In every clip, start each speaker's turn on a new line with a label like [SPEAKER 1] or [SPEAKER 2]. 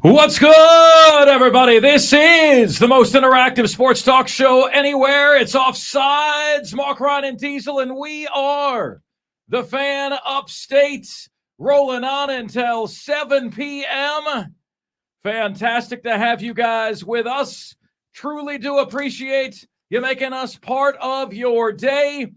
[SPEAKER 1] What's good, everybody? This is the most interactive sports talk show anywhere. It's Offsides, Mark, Ryan, and Diesel, and we are the Fan Upstate, rolling on until 7 p.m. Fantastic to have you guys with us. Truly do appreciate you making us part of your day.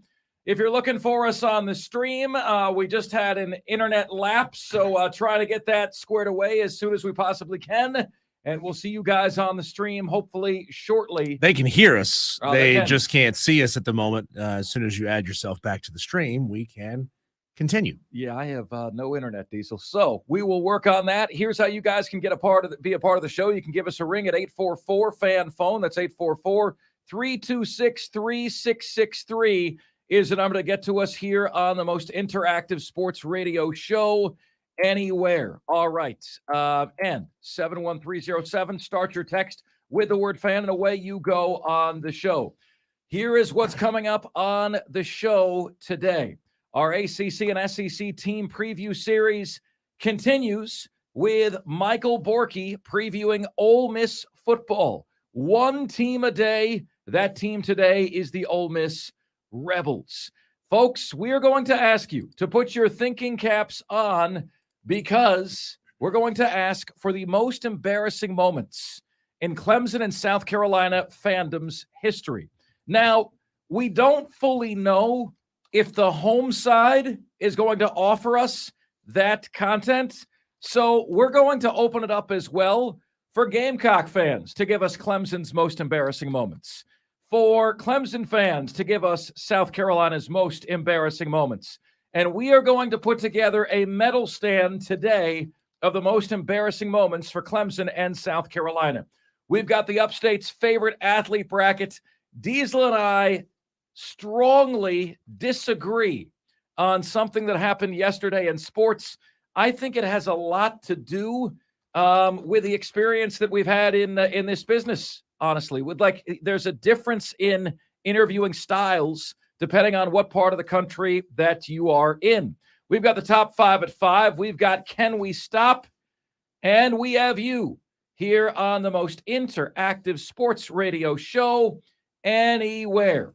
[SPEAKER 1] If you're looking for us on the stream, we just had an internet lapse, so try to get that squared away as soon as we possibly can. And we'll see you guys on the stream, hopefully shortly.
[SPEAKER 2] They can hear us. They
[SPEAKER 1] can.
[SPEAKER 2] just can't see us at the moment. As soon as you add yourself back to the stream, we can continue.
[SPEAKER 1] Yeah, I have no internet, Diesel. So we will work on that. Here's how you guys can be a part of the show. You can give us a ring at 844-FAN-PHONE. That's 844-326-3663. is the number to get to us here on the most interactive sports radio show anywhere. All right. And 71307, start your text with the word fan, and away you go on the show. Here is what's coming up on the show today. Our ACC and SEC team preview series continues with Michael Borky previewing Ole Miss football. One team a day. That team today is the Ole Miss Rebels. Folks, we're going to ask you to put your thinking caps on because we're going to ask for the most embarrassing moments in Clemson and South Carolina fandom's history. Now, we don't fully know if the home side is going to offer us that content, so we're going to open it up as well for Gamecock fans to give us Clemson's most embarrassing moments, for Clemson fans to give us South Carolina's most embarrassing moments. And we are going to put together a medal stand today of the most embarrassing moments for Clemson and South Carolina. We've got the Upstate's favorite athlete bracket. Diesel and I strongly disagree on something that happened yesterday in sports. I think it has a lot to do with the experience that we've had in this business. Honestly, there's a difference in interviewing styles depending on what part of the country that you are in. We've got the top 5 at 5. We've got Can We Stop? And we have you here on the most interactive sports radio show anywhere.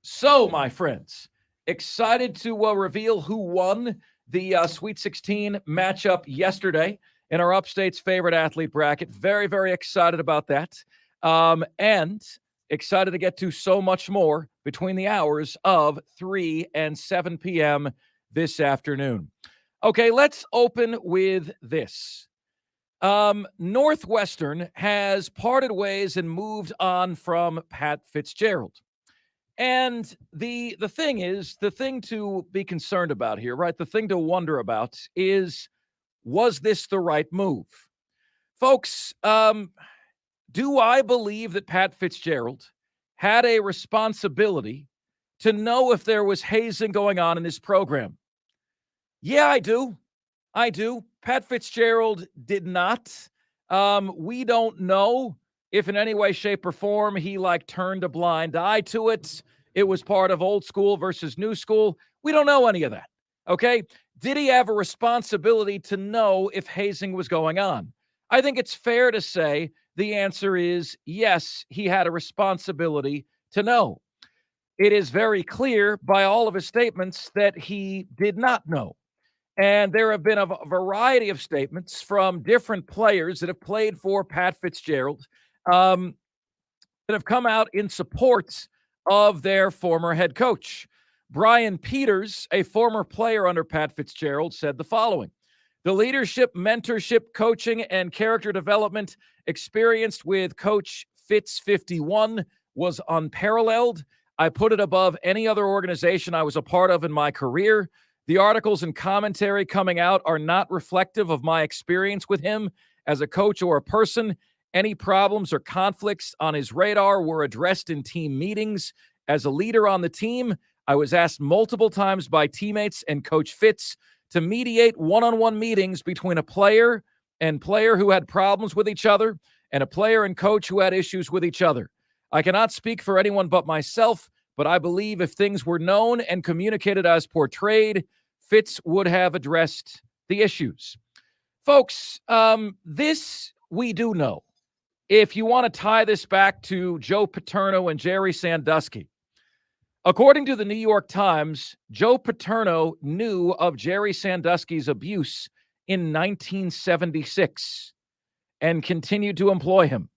[SPEAKER 1] So, my friends, excited to reveal who won the Sweet 16 matchup yesterday in our Upstate's favorite athlete bracket. Very, very excited about that. And excited to get to so much more between the hours of 3 and 7 p.m. this afternoon. Okay, let's open with this. Northwestern has parted ways and moved on from Pat Fitzgerald. And the thing is, the thing to be concerned about here, right? The thing to wonder about is, was this the right move? Folks, do I believe that Pat Fitzgerald had a responsibility to know if there was hazing going on in his program? Yeah, I do. Pat Fitzgerald did not. We don't know if in any way, shape, or form he turned a blind eye to it. It was part of old school versus new school. We don't know any of that. Okay? Did he have a responsibility to know if hazing was going on? I think it's fair to say the answer is yes, he had a responsibility to know. It is very clear by all of his statements that he did not know. And there have been a variety of statements from different players that have played for Pat Fitzgerald that have come out in support of their former head coach. Brian Peters, a former player under Pat Fitzgerald, said the following: "The leadership, mentorship, coaching, and character development experienced with Coach Fitz 51 was unparalleled. I put it above any other organization I was a part of in my career. The articles and commentary coming out are not reflective of my experience with him as a coach or a person. Any problems or conflicts on his radar were addressed in team meetings. As a leader on the team, I was asked multiple times by teammates and Coach Fitz to mediate one-on-one meetings between a player and player who had problems with each other and a player and coach who had issues with each other. I cannot speak for anyone but myself, but I believe if things were known and communicated as portrayed, Fitz would have addressed the issues." Folks, this we do know. If you want to tie this back to Joe Paterno and Jerry Sandusky, according to the New York Times, Joe Paterno knew of Jerry Sandusky's abuse in 1976 and continued to employ him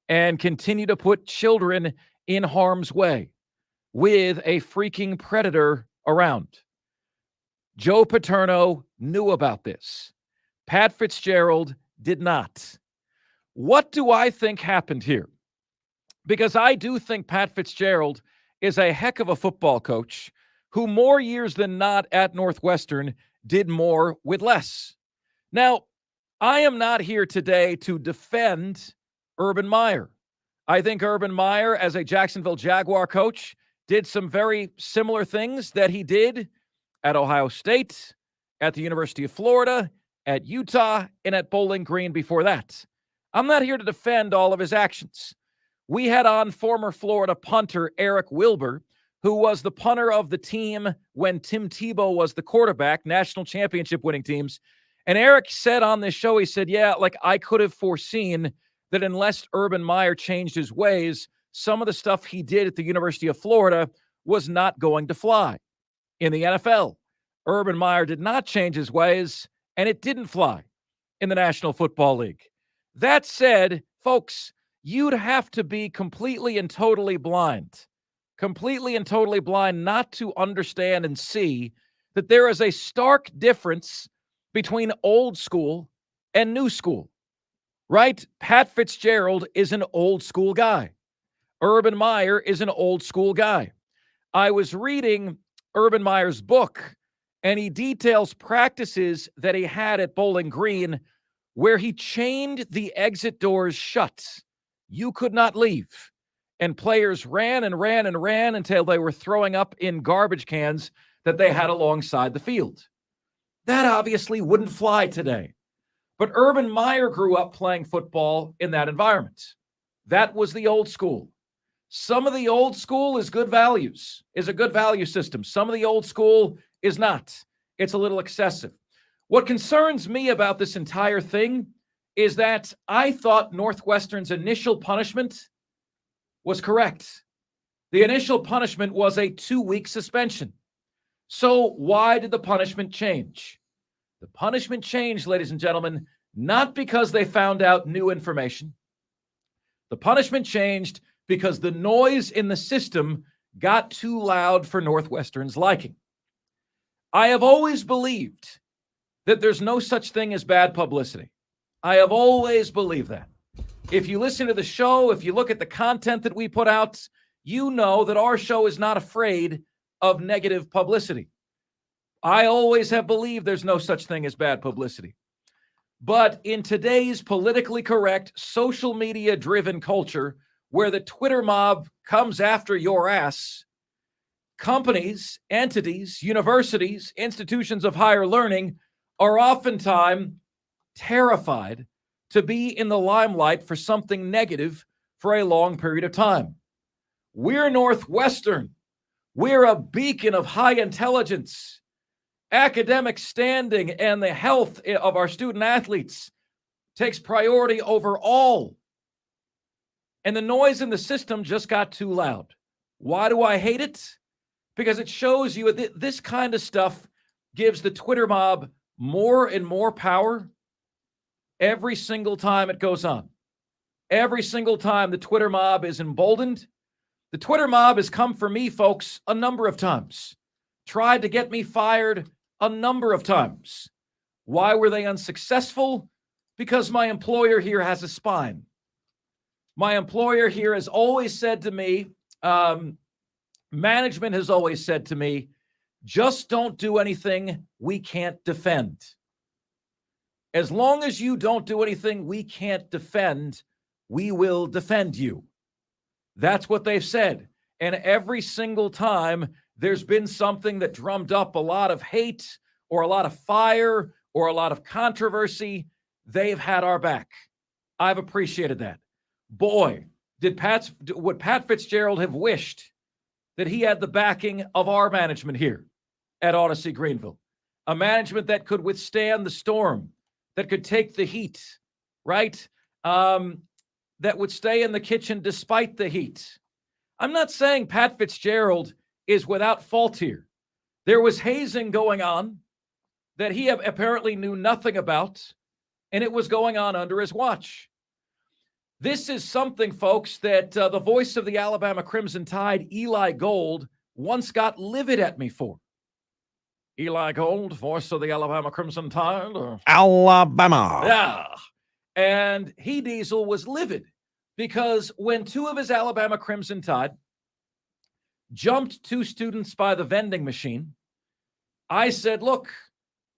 [SPEAKER 1] and continue to put children in harm's way with a freaking predator around. Joe Paterno knew about this. Pat Fitzgerald did not. What do I think happened here? Because I do think Pat Fitzgerald is a heck of a football coach who more years than not at Northwestern did more with less. Now, I am not here today to defend Urban Meyer. I think Urban Meyer, as a Jacksonville Jaguar coach, did some very similar things that he did at Ohio State, at the University of Florida, at Utah, and at Bowling Green before that. I'm not here to defend all of his actions. We had on former Florida punter Eric Wilbur, who was the punter of the team when Tim Tebow was the quarterback, national championship winning teams. And Eric said on this show, he said, yeah, like I could have foreseen that unless Urban Meyer changed his ways, some of the stuff he did at the University of Florida was not going to fly. In the NFL, Urban Meyer did not change his ways, and it didn't fly in the National Football League. That said, folks, you'd have to be completely and totally blind not to understand and see that there is a stark difference between old school and new school, right? Pat Fitzgerald is an old school guy. Urban Meyer is an old school guy. I was reading Urban Meyer's book, and he details practices that he had at Bowling Green where he chained the exit doors shut. You could not leave. And players ran and ran and ran until they were throwing up in garbage cans that they had alongside the field. That obviously wouldn't fly today. But Urban Meyer grew up playing football in that environment. That was the old school. Some of the old school is good values, is a good value system. Some of the old school is not. It's a little excessive. What concerns me about this entire thing is that I thought Northwestern's initial punishment was correct. The initial punishment was a 2-week suspension. So why did the punishment change? The punishment changed, ladies and gentlemen, not because they found out new information. The punishment changed because the noise in the system got too loud for Northwestern's liking. I have always believed that there's no such thing as bad publicity. I have always believed that. If you listen to the show, if you look at the content that we put out, you know that our show is not afraid of negative publicity. I always have believed there's no such thing as bad publicity. But in today's politically correct, social media-driven culture, where the Twitter mob comes after your ass, companies, entities, universities, institutions of higher learning are oftentimes terrified to be in the limelight for something negative for a long period of time. We're Northwestern. We're a beacon of high intelligence, academic standing, and the health of our student athletes takes priority over all. And the noise in the system just got too loud. Why do I hate it? Because it shows you that this kind of stuff gives the Twitter mob more and more power every single time it goes on. Every single time the Twitter mob is emboldened. The Twitter mob has come for me, folks, a number of times. Tried to get me fired a number of times. Why were they unsuccessful? Because my employer here has a spine. My employer here has always said to me, management has always said to me, just don't do anything we can't defend. As long as you don't do anything we can't defend, we will defend you. That's what they've said. And every single time there's been something that drummed up a lot of hate or a lot of fire or a lot of controversy, they've had our back. I've appreciated that. Boy, would Pat Fitzgerald have wished that he had the backing of our management here at Odyssey Greenville, a management that could withstand the storm, that could take the heat, right? That would stay in the kitchen despite the heat. I'm not saying Pat Fitzgerald is without fault here. There was hazing going on that he apparently knew nothing about, and it was going on under his watch. This is something, folks, that the voice of the Alabama Crimson Tide, Eli Gold, once got livid at me for. Eli Gold, voice of the Alabama Crimson Tide.
[SPEAKER 2] Alabama.
[SPEAKER 1] Yeah. And he, Diesel, was livid because when two of his Alabama Crimson Tide jumped two students by the vending machine, I said, look,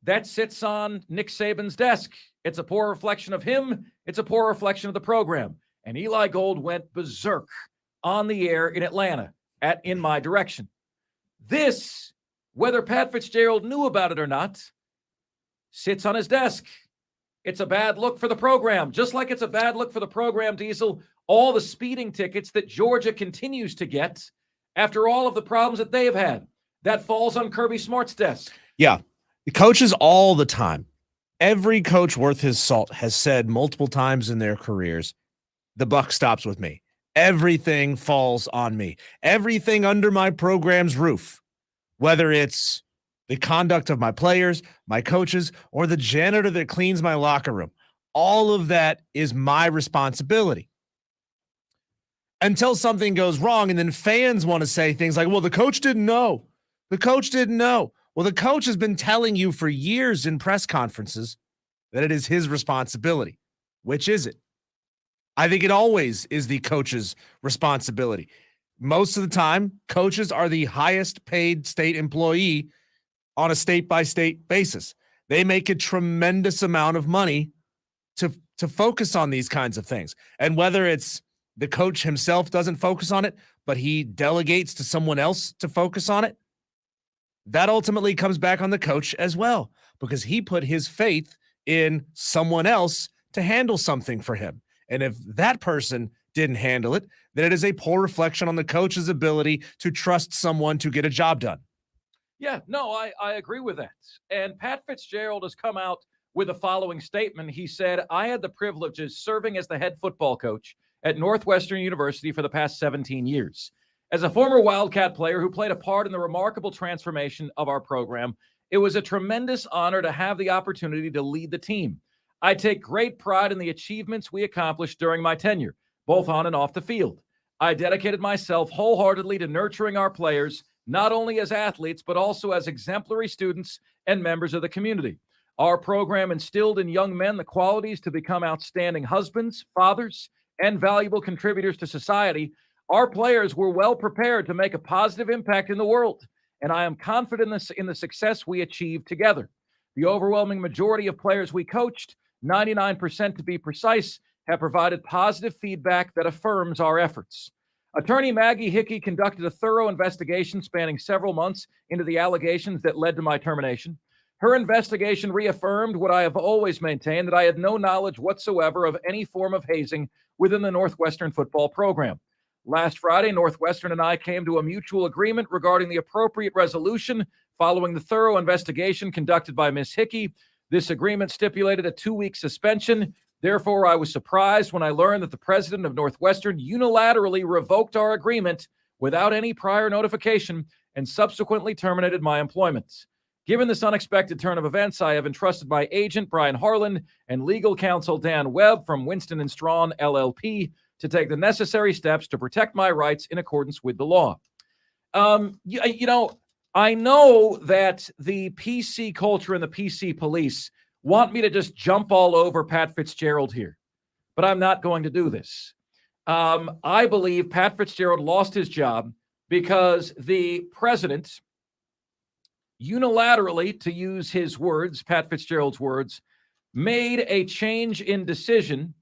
[SPEAKER 1] that sits on Nick Saban's desk. It's a poor reflection of him. It's a poor reflection of the program. And Eli Gold went berserk on the air in Atlanta in my direction. This, whether Pat Fitzgerald knew about it or not, sits on his desk. It's a bad look for the program. Just like it's a bad look for the program, Diesel, all the speeding tickets that Georgia continues to get after all of the problems that they've had. That falls on Kirby Smart's desk.
[SPEAKER 2] Yeah. The coaches all the time. Every coach worth his salt has said multiple times in their careers, the buck stops with me. Everything falls on me. Everything under my program's roof, whether it's the conduct of my players, my coaches, or the janitor that cleans my locker room, all of that is my responsibility. Until something goes wrong, and then fans want to say things like, well, the coach didn't know. The coach didn't know. Well, the coach has been telling you for years in press conferences that it is his responsibility. Which is it? I think it always is the coach's responsibility. Most of the time, coaches are the highest paid state employee on a state-by-state basis. They make a tremendous amount of money to focus on these kinds of things. And whether it's the coach himself doesn't focus on it, but he delegates to someone else to focus on it, that ultimately comes back on the coach as well, because he put his faith in someone else to handle something for him. And if that person didn't handle it, then it is a poor reflection on the coach's ability to trust someone to get a job done.
[SPEAKER 1] Yeah, no, I agree with that. And Pat Fitzgerald has come out with the following statement. He said, I had the privilege of serving as the head football coach at Northwestern University for the past 17 years. As a former Wildcat player who played a part in the remarkable transformation of our program, it was a tremendous honor to have the opportunity to lead the team. I take great pride in the achievements we accomplished during my tenure, both on and off the field. I dedicated myself wholeheartedly to nurturing our players, not only as athletes, but also as exemplary students and members of the community. Our program instilled in young men the qualities to become outstanding husbands, fathers, and valuable contributors to society. Our players were well prepared to make a positive impact in the world, and I am confident in the success we achieved together. The overwhelming majority of players we coached, 99% to be precise, have provided positive feedback that affirms our efforts. Attorney Maggie Hickey conducted a thorough investigation spanning several months into the allegations that led to my termination. Her investigation reaffirmed what I have always maintained, that I had no knowledge whatsoever of any form of hazing within the Northwestern football program. Last Friday, Northwestern and I came to a mutual agreement regarding the appropriate resolution following the thorough investigation conducted by Ms. Hickey. This agreement stipulated a 2-week suspension. Therefore, I was surprised when I learned that the president of Northwestern unilaterally revoked our agreement without any prior notification and subsequently terminated my employment. Given this unexpected turn of events, I have entrusted my agent, Brian Harlan, and legal counsel, Dan Webb from Winston & Strawn, LLP, to take the necessary steps to protect my rights in accordance with the law. I know that the PC culture and the PC police want me to just jump all over Pat Fitzgerald here, but I'm not going to do this. I believe Pat Fitzgerald lost his job because the president unilaterally, to use his words, Pat Fitzgerald's words, made a change in decision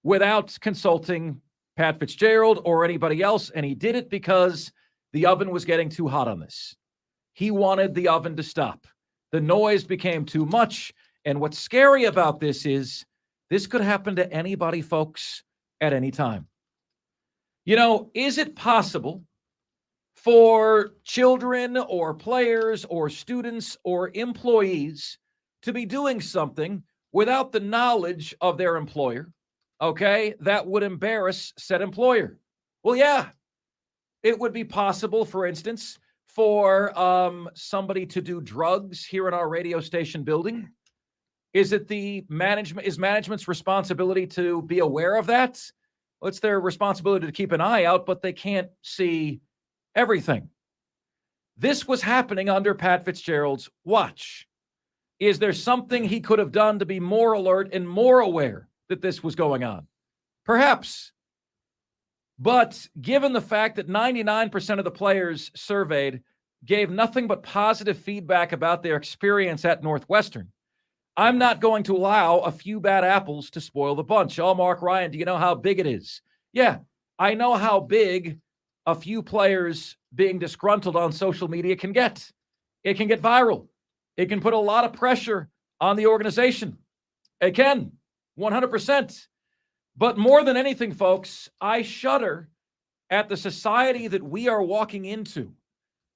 [SPEAKER 1] without consulting Pat Fitzgerald or anybody else, and he did it because the oven was getting too hot on this. He wanted the oven to stop. The noise became too much, and what's scary about this is this could happen to anybody, folks, at any time. You know, is it possible for children or players or students or employees to be doing something without the knowledge of their employer, okay, that would embarrass said employer? Well, yeah, it would be possible, for instance, for somebody to do drugs here in our radio station building. Is it management's responsibility to be aware of that? Well, it's their responsibility to keep an eye out, but they can't see everything. This was happening under Pat Fitzgerald's watch. Is there something he could have done to be more alert and more aware that this was going on? Perhaps. But given the fact that 99% of the players surveyed gave nothing but positive feedback about their experience at Northwestern, I'm not going to allow a few bad apples to spoil the bunch. Oh, Mark Ryan, do you know how big it is? Yeah, I know how big a few players being disgruntled on social media can get. It can get viral. It can put a lot of pressure on the organization. It can, 100%. But more than anything, folks, I shudder at the society that we are walking into,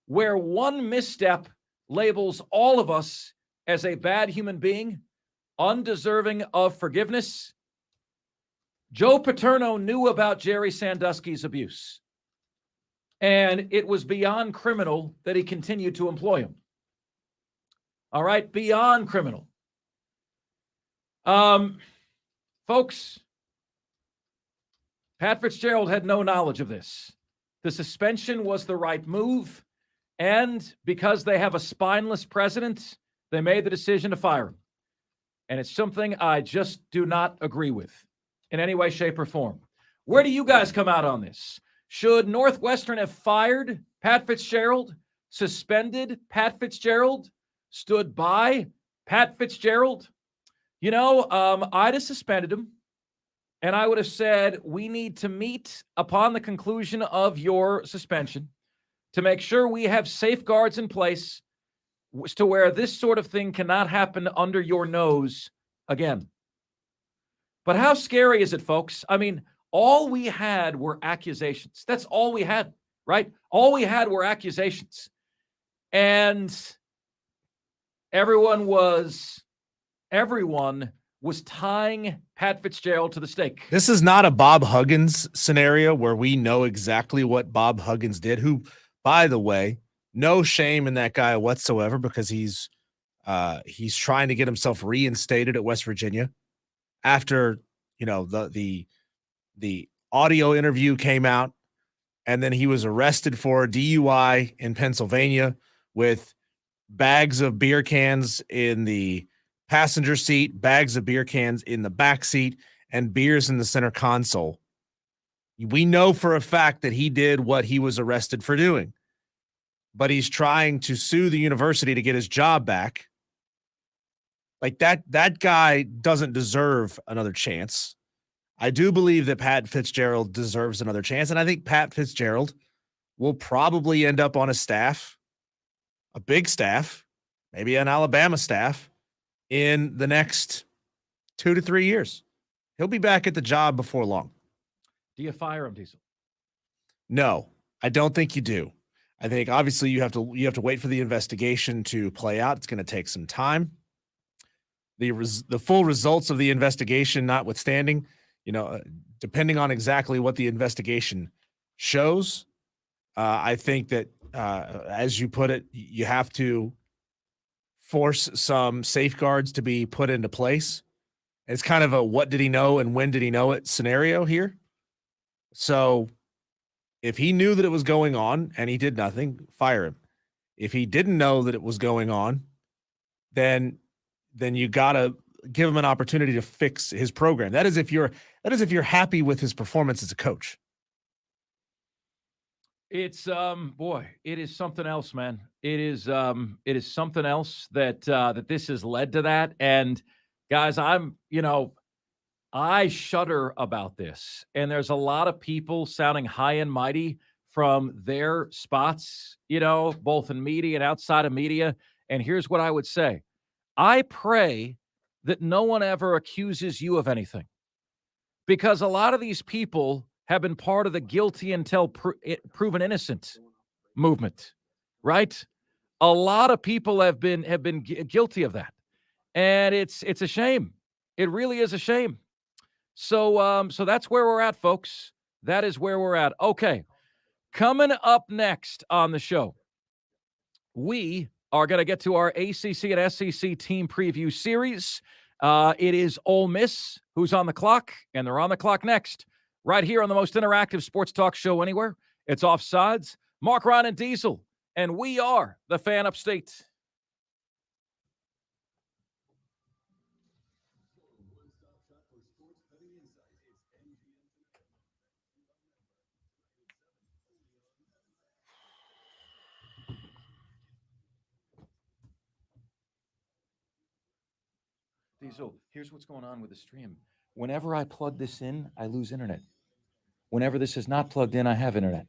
[SPEAKER 1] where one misstep labels all of us as a bad human being, undeserving of forgiveness. Joe Paterno knew about Jerry Sandusky's abuse, and it was beyond criminal that he continued to employ him. All right, beyond criminal. Folks, Pat Fitzgerald had no knowledge of this. The suspension was the right move, and because they have a spineless president, they made the decision to fire him. And it's something I just do not agree with in any way, shape, or form. Where do you guys come out on this? Should Northwestern have fired Pat Fitzgerald, suspended Pat Fitzgerald, stood by Pat Fitzgerald? You know, I'd have suspended him, and I would have said, we need to meet upon the conclusion of your suspension to make sure we have safeguards in place to where this sort of thing cannot happen under your nose again. But how scary is it, folks? I mean, all we had were accusations. That's all we had, right? All we had were accusations. And everyone was tying Pat Fitzgerald to the stake.
[SPEAKER 2] This is not a Bob Huggins scenario where we know exactly what Bob Huggins did, who, by the way, no shame in that guy whatsoever, because he's trying to get himself reinstated at West Virginia after, you know, the audio interview came out, and then he was arrested for DUI in Pennsylvania with bags of beer cans in the passenger seat, bags of beer cans in the back seat, and beers in the center console. We know for a fact that he did what he was arrested for doing, but he's trying to sue the university to get his job back. Like that guy doesn't deserve another chance. I do believe that Pat Fitzgerald deserves another chance, and I think Pat Fitzgerald will probably end up on a staff, a big staff, maybe an Alabama staff, in the next 2 to 3 years. He'll be back at the job before long.
[SPEAKER 1] Do you fire him, Diesel?
[SPEAKER 2] No, I don't think you do. I think obviously you have to wait for the investigation to play out. It's going to take some time. The full results of the investigation notwithstanding, you know, depending on exactly what the investigation shows, I think that as you put it, you have to force some safeguards to be put into place. It's kind of a what did he know and when did he know it scenario here. So if he knew that it was going on and he did nothing, fire him. If he didn't know that it was going on, then you got to give him an opportunity to fix his program. That is if you're happy with his performance as a coach.
[SPEAKER 1] It's it is something else, man. It is something else that this has led to that. And guys, I shudder about this. And there's a lot of people sounding high and mighty from their spots, you know, both in media and outside of media. And here's what I would say. I pray that no one ever accuses you of anything, because a lot of these people have been part of the guilty until proven innocent movement, right? A lot of people have been guilty of that. And it's a shame. It really is a shame. So that's where we're at, folks. That is where we're at. Okay. Coming up next on the show, we are going to get to our ACC and SEC team preview series. It is Ole Miss who's on the clock, and they're on the clock next, right here on the most interactive sports talk show anywhere. It's Offsides. Mark, Ron, and Diesel, and we are the Fan Upstate. Diesel, here's what's going on with the stream. Whenever I plug this in, I lose internet. Whenever this is not plugged in, I have internet.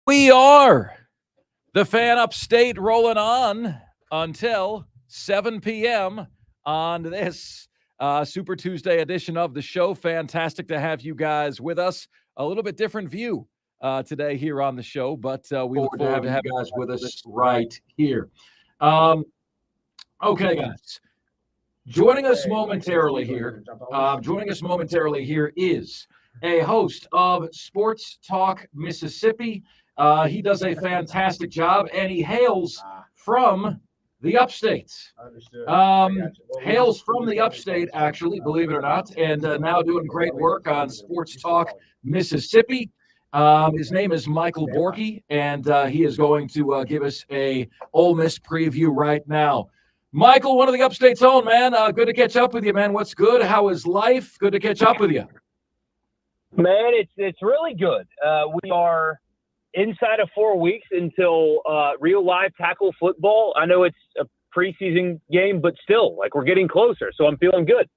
[SPEAKER 1] We are The Fan Upstate rolling on until 7 p.m. on this Super Tuesday edition of the show. Fantastic to have you guys with us. A little bit different view today here on the show, but we look forward to having you guys with us right here. Okay, guys. Joining us momentarily here is a host of Sports Talk Mississippi. He does a fantastic job, and he hails from the upstate. Hails from the upstate, actually, believe it or not, and now doing great work on Sports Talk Mississippi. His name is Michael Borky, and he is going to give us a Ole Miss preview right now. Michael, one of the upstate's own, man. Good to catch up with you, man. What's good? How is life? Good to catch up with you.
[SPEAKER 3] Man, it's really good. We are inside of 4 weeks until real live tackle football. I know it's a preseason game, but still, like, we're getting closer, so I'm feeling good.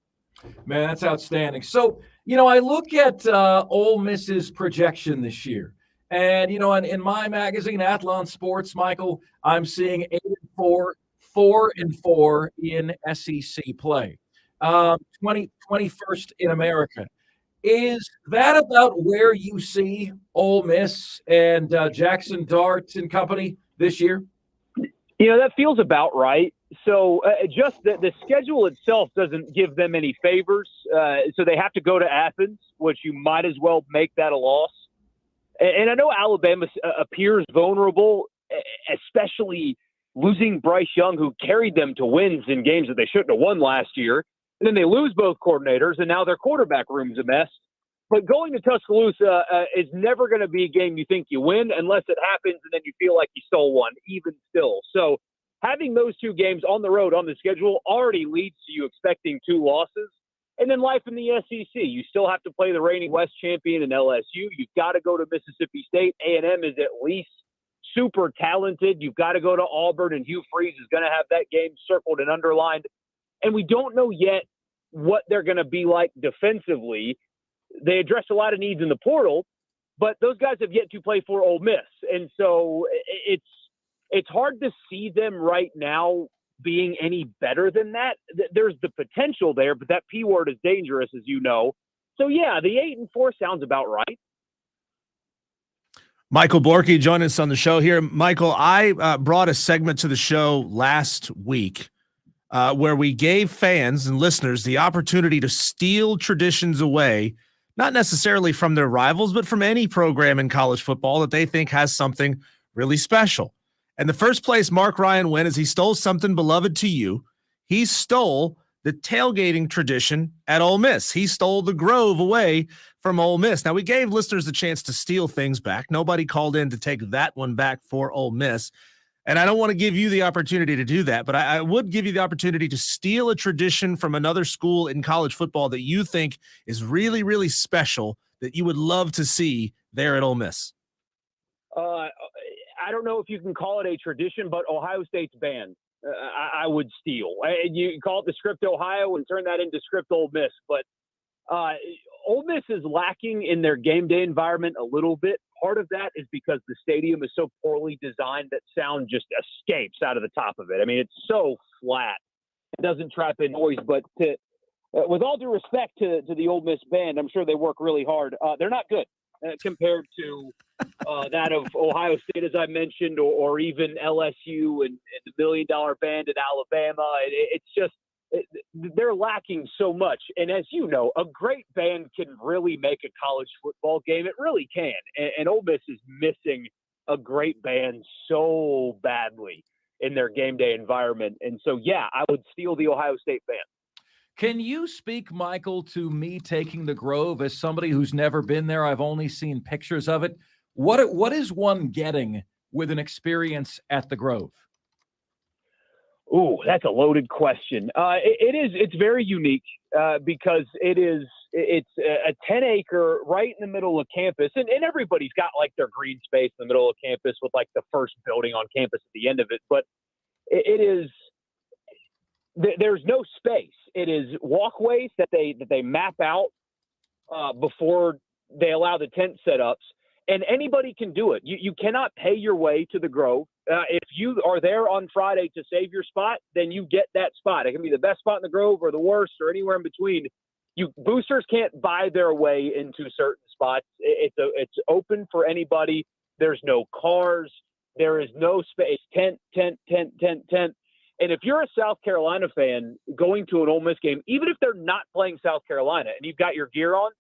[SPEAKER 1] Man, that's outstanding. So, I look at Ole Miss's projection this year, and, in my magazine, Athlon Sports, Michael, I'm seeing 8-4, 4-4 in SEC play, 21st in America. Is that about where you see Ole Miss and Jackson Dart and company this year?
[SPEAKER 3] That feels about right. So just the schedule itself doesn't give them any favors. So they have to go to Athens, which you might as well make that a loss. And I know Alabama appears vulnerable, especially losing Bryce Young, who carried them to wins in games that they shouldn't have won last year. And then they lose both coordinators, and now their quarterback room's a mess. But going to Tuscaloosa is never going to be a game you think you win unless it happens and then you feel like you stole one, even still. So having those two games on the road on the schedule already leads to you expecting 2 losses. And then life in the SEC. You still have to play the reigning West champion in LSU. You've got to go to Mississippi State. A&M is at least super talented. You've got to go to Auburn, and Hugh Freeze is going to have that game circled and underlined. And we don't know yet what they're going to be like defensively. They address a lot of needs in the portal, but those guys have yet to play for Ole Miss. And so it's hard to see them right now being any better than that. There's the potential there, but that P word is dangerous, as you know. So, yeah, the 8-4 sounds about right.
[SPEAKER 2] Michael Borky joining us on the show here. Michael, I brought a segment to the show last week where we gave fans and listeners the opportunity to steal traditions away, not necessarily from their rivals, but from any program in college football that they think has something really special. And the first place Mark Ryan went is he stole something beloved to you. He stole the tailgating tradition at Ole Miss. He stole the Grove away from Ole Miss. Now, we gave listeners the chance to steal things back. Nobody called in to take that one back for Ole Miss. And I don't want to give you the opportunity to do that, but I would give you the opportunity to steal a tradition from another school in college football that you think is really, really special that you would love to see there at Ole Miss.
[SPEAKER 3] I don't know if you can call it a tradition, but Ohio State's band, I would steal. You call it the Script Ohio and turn that into Script Ole Miss, but Ole Miss is lacking in their game day environment a little bit. Part of that is because the stadium is so poorly designed that sound just escapes out of the top of it. I mean, it's so flat. It doesn't trap in noise. But with all due respect to the Ole Miss band, I'm sure they work really hard. They're not good compared to that of Ohio State, as I mentioned, or even LSU and the $1 million band at Alabama. It's just they're lacking so much. And as you know, a great band can really make a college football game. It really can. And Ole Miss is missing a great band so badly in their game day environment. And so, yeah, I would steal the Ohio State band.
[SPEAKER 1] Can you speak, Michael, to me taking the Grove as somebody who's never been there? I've only seen pictures of it. What is one getting with an experience at the Grove?
[SPEAKER 3] Ooh, that's a loaded question. It's very unique because it's a 10-acre right in the middle of campus, and everybody's got like their green space in the middle of campus with like the first building on campus at the end of it. But there's no space. It is walkways that they map out before they allow the tent setups, and anybody can do it. You cannot pay your way to the Grove. If you are there on Friday to save your spot, then you get that spot. It can be the best spot in the Grove or the worst or anywhere in between. Boosters can't buy their way into certain spots. It's open for anybody. There's no cars. There is no space. Tent. And if you're a South Carolina fan going to an Ole Miss game, even if they're not playing South Carolina and you've got your gear on,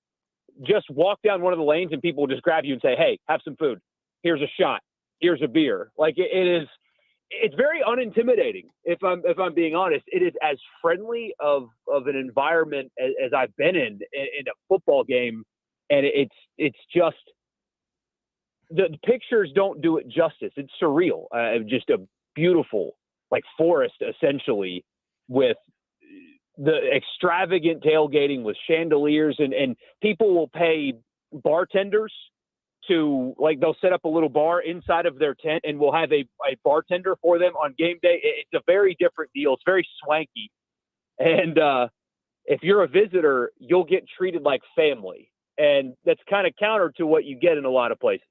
[SPEAKER 3] just walk down one of the lanes and people will just grab you and say, "Hey, have some food. Here's a shot. Here's a beer." Like it's very unintimidating. If I'm being honest, it is as friendly of an environment as I've been in a football game, and it's just the pictures don't do it justice. It's surreal. Just a beautiful forest essentially with the extravagant tailgating with chandeliers and people will pay bartenders to they'll set up a little bar inside of their tent and we'll have a bartender for them on game day. It's a very different deal. It's very swanky. And if you're a visitor, you'll get treated like family. And that's kind of counter to what you get in a lot of places.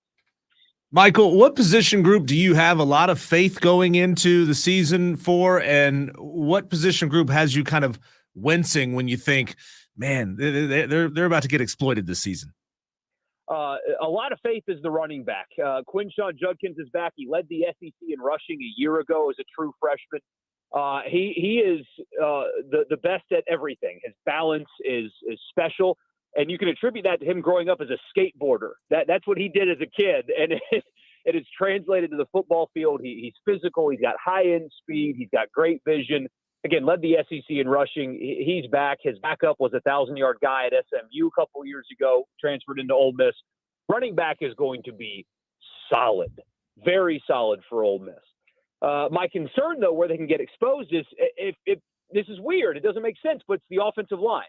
[SPEAKER 2] Michael, what position group do you have a lot of faith going into the season for? And what position group has you kind of wincing when you think, man, they're about to get exploited this season?
[SPEAKER 3] A lot of faith is the running back. Quinshon Judkins is back. He led the SEC in rushing a year ago as a true freshman. He is the best at everything. His balance is special. And you can attribute that to him growing up as a skateboarder. That's what he did as a kid. And it is translated to the football field. He's physical. He's got high-end speed. He's got great vision. Again, led the SEC in rushing. He's back. His backup was a 1,000-yard guy at SMU a couple years ago, transferred into Ole Miss. Running back is going to be solid, very solid for Ole Miss. My concern, though, where they can get exposed is if this is weird. It doesn't make sense, but it's the offensive line.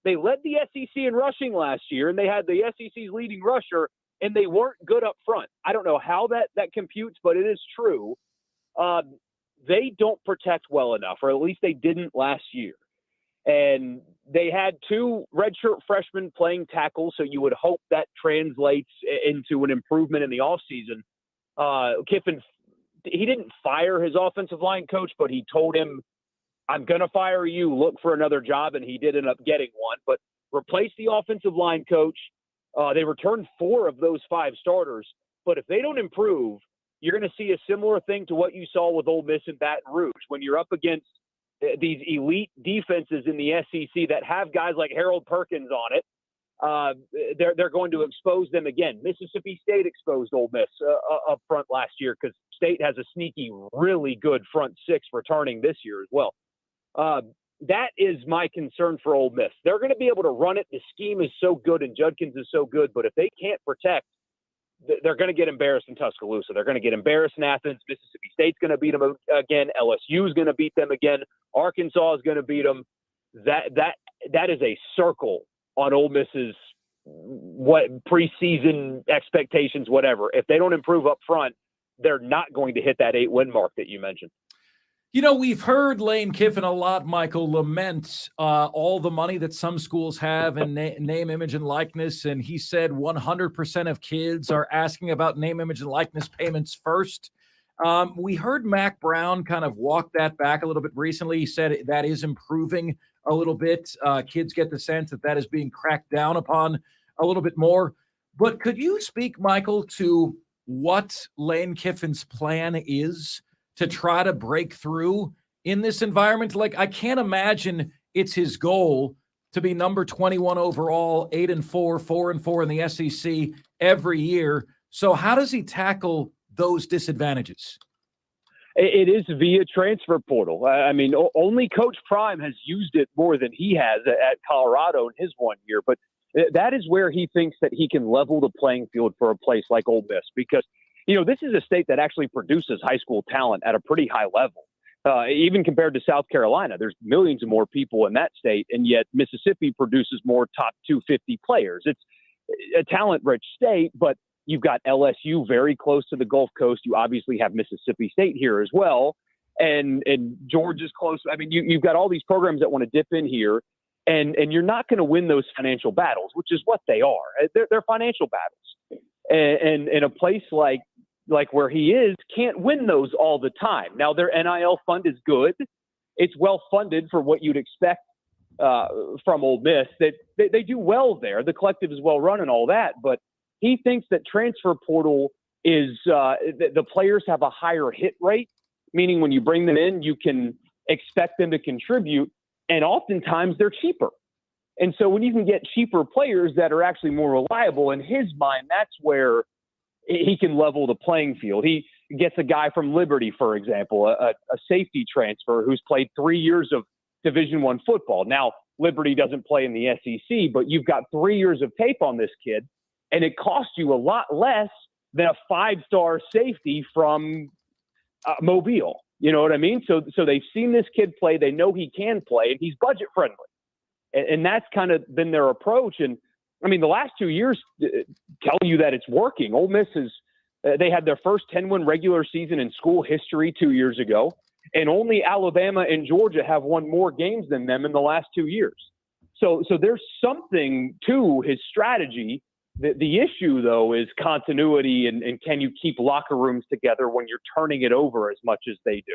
[SPEAKER 3] They led the SEC in rushing last year, and they had the SEC's leading rusher, and they weren't good up front. I don't know how that computes, but it is true. They don't protect well enough, or at least they didn't last year. And they had two redshirt freshmen playing tackle, so you would hope that translates into an improvement in the offseason. Kiffin, he didn't fire his offensive line coach, but he told him, "I'm going to fire you, look for another job," and he did end up getting one. But replace the offensive line coach. They returned 4 of those 5 starters. But if they don't improve, you're going to see a similar thing to what you saw with Ole Miss and Baton Rouge. When you're up against these elite defenses in the SEC that have guys like Harold Perkins on it, they're going to expose them again. Mississippi State exposed Ole Miss up front last year because State has a sneaky, really good front 6 returning this year as well. That is my concern for Ole Miss. They're going to be able to run it. The scheme is so good and Judkins is so good, but if they can't protect, they're going to get embarrassed in Tuscaloosa. They're going to get embarrassed in Athens. Mississippi State's going to beat them again. LSU is going to beat them again. Arkansas is going to beat them. That is a circle on Ole Miss's preseason expectations, whatever. If they don't improve up front, they're not going to hit that 8-win mark that you mentioned.
[SPEAKER 1] You know, we've heard Lane Kiffin a lot, Michael, lament all the money that some schools have in name, image, and likeness. And he said 100% of kids are asking about name, image, and likeness payments first. We heard Mac Brown kind of walk that back a little bit recently. He said that is improving a little bit. Kids get the sense that is being cracked down upon a little bit more. But could you speak, Michael, to what Lane Kiffin's plan is to try to break through in this environment? Like, I can't imagine it's his goal to be number 21 overall, 8-4, 4-4 in the SEC every year. So how does he tackle those disadvantages?
[SPEAKER 3] It is via transfer portal. I mean, only Coach Prime has used it more than he has at Colorado in his 1 year. But that is where he thinks that he can level the playing field for a place like Ole Miss, because this is a state that actually produces high school talent at a pretty high level. Even compared to South Carolina, there's millions of more people in that state, and yet Mississippi produces more top 250 players. It's a talent-rich state, but you've got LSU very close to the Gulf Coast. You obviously have Mississippi State here as well, and Georgia's close. I mean, you've got all these programs that want to dip in here, and you're not going to win those financial battles, which is what they are. They're financial battles. And in a place like like where he is, can't win those all the time. Now, their NIL fund is good. It's well funded for what you'd expect from Ole Miss. That they do well there. The collective is well run and all that. But he thinks that transfer portal is the players have a higher hit rate, meaning when you bring them in, you can expect them to contribute, and oftentimes they're cheaper. And so when you can get cheaper players that are actually more reliable, in his mind, that's where he can level the playing field. He gets a guy from Liberty, for example, a safety transfer who's played 3 years of Division I football. Now, Liberty doesn't play in the SEC, but you've got 3 years of tape on this kid, and it costs you a lot less than a 5-star safety from Mobile. You know what I mean? So they've seen this kid play. They know he can play, and he's budget friendly. And that's kind of been their approach. And, I mean, the last 2 years tell you that it's working. Ole Miss they had their first 10-win regular season in school history 2 years ago, and only Alabama and Georgia have won more games than them in the last 2 years. So there's something to his strategy. The issue, though, is continuity and can you keep locker rooms together when you're turning it over as much as they do.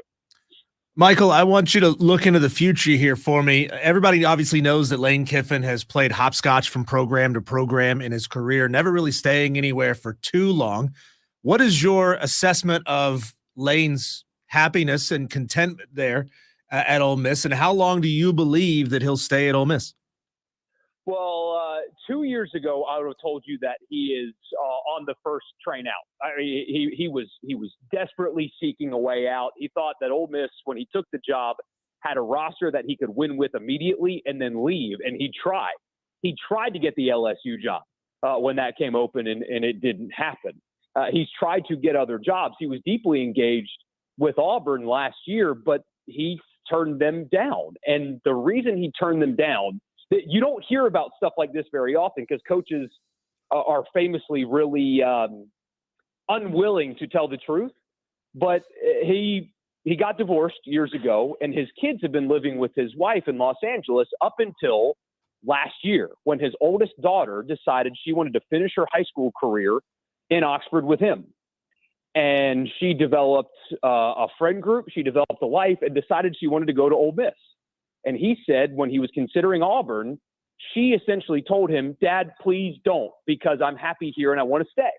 [SPEAKER 2] Michael, I want you to look into the future here for me. Everybody obviously knows that Lane Kiffin has played hopscotch from program to program in his career, never really staying anywhere for too long. What is your assessment of Lane's happiness and contentment there at Ole Miss, and how long do you believe that he'll stay at Ole Miss?
[SPEAKER 3] Well, 2 years ago, I would have told you that he is on the first train out. I mean, he was desperately seeking a way out. He thought that Ole Miss, when he took the job, had a roster that he could win with immediately and then leave. And he tried. He tried to get the LSU job when that came open, and it didn't happen. He's tried to get other jobs. He was deeply engaged with Auburn last year, but he turned them down. And the reason he turned them down, you don't hear about stuff like this very often because coaches are famously really unwilling to tell the truth. But he got divorced years ago, and his kids have been living with his wife in Los Angeles up until last year when his oldest daughter decided she wanted to finish her high school career in Oxford with him. And she developed a friend group. She developed a life and decided she wanted to go to Ole Miss. And he said when he was considering Auburn, she essentially told him, "Dad, please don't, because I'm happy here and I want to stay."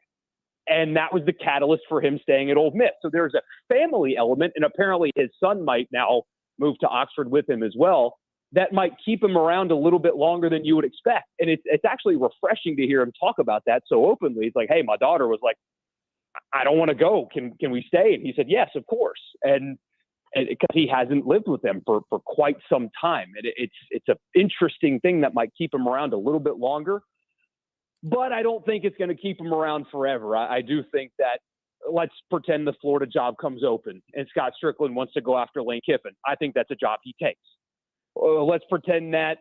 [SPEAKER 3] And that was the catalyst for him staying at Ole Miss. So there's a family element, and apparently his son might now move to Oxford with him as well. That might keep him around a little bit longer than you would expect. And it's actually refreshing to hear him talk about that so openly. It's like, hey, my daughter was like, "I don't want to go. Can we stay?" And he said, "Yes, of course." And because he hasn't lived with them for quite some time. It's an interesting thing that might keep him around a little bit longer. But I don't think it's going to keep him around forever. I do think that let's pretend the Florida job comes open and Scott Strickland wants to go after Lane Kiffin. I think that's a job he takes. Let's pretend that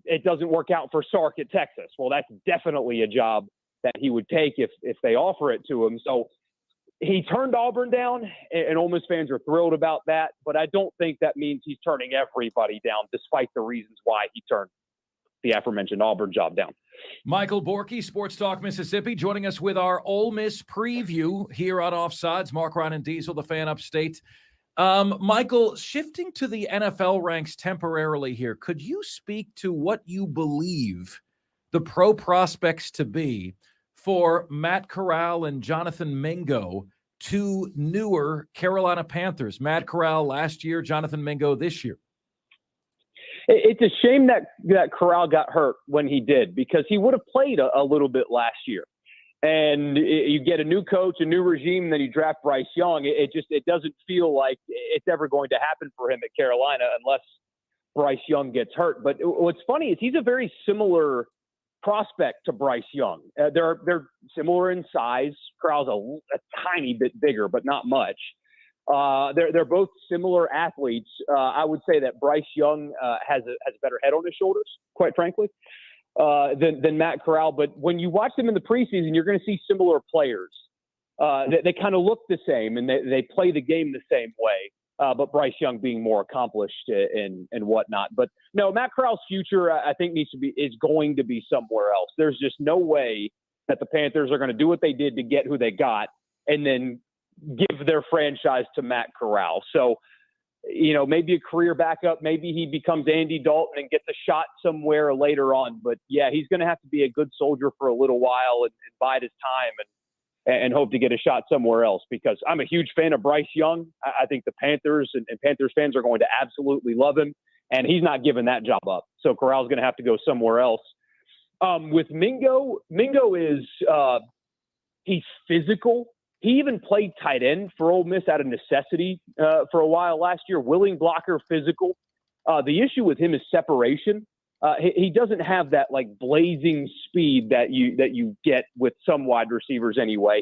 [SPEAKER 3] it doesn't work out for Sark at Texas. Well, that's definitely a job that he would take if they offer it to him. So he turned Auburn down, and Ole Miss fans are thrilled about that. But I don't think that means he's turning everybody down, despite the reasons why he turned the aforementioned Auburn job down.
[SPEAKER 1] Michael Borky, Sports Talk Mississippi, joining us with our Ole Miss preview here on Offsides. Mark, Ryan, and Diesel, the fan upstate. Michael, shifting to the NFL ranks temporarily here, could you speak to what you believe the pro prospects to be for Matt Corral and Jonathan Mingo, two newer Carolina Panthers? Matt Corral last year, Jonathan Mingo this year.
[SPEAKER 3] It's a shame that Corral got hurt when he did, because he would have played a little bit last year. And you get a new coach, a new regime, and then you draft Bryce Young. It doesn't feel like it's ever going to happen for him at Carolina unless Bryce Young gets hurt. But what's funny is he's a very similar prospect to Bryce Young. They're similar in size. Corral's a tiny bit bigger, but not much. They're both similar athletes. I would say that Bryce Young has a better head on his shoulders, quite frankly, than Matt Corral. But when you watch them in the preseason, you're going to see similar players. They kind of look the same, and they play the game the same way. But Bryce Young being more accomplished and whatnot. But no, Matt Corral's future, I think, is going to be somewhere else. There's just no way that the Panthers are going to do what they did to get who they got and then give their franchise to Matt Corral. So, maybe a career backup, maybe he becomes Andy Dalton and gets a shot somewhere later on. But yeah, he's going to have to be a good soldier for a little while and bide his time and hope to get a shot somewhere else, because I'm a huge fan of Bryce Young. I think the Panthers and Panthers fans are going to absolutely love him, and he's not giving that job up. So Corral's going to have to go somewhere else. With Mingo is he's physical. He even played tight end for Ole Miss out of necessity for a while last year. Willing blocker, physical. The issue with him is separation. He doesn't have that like blazing speed that you get with some wide receivers anyway.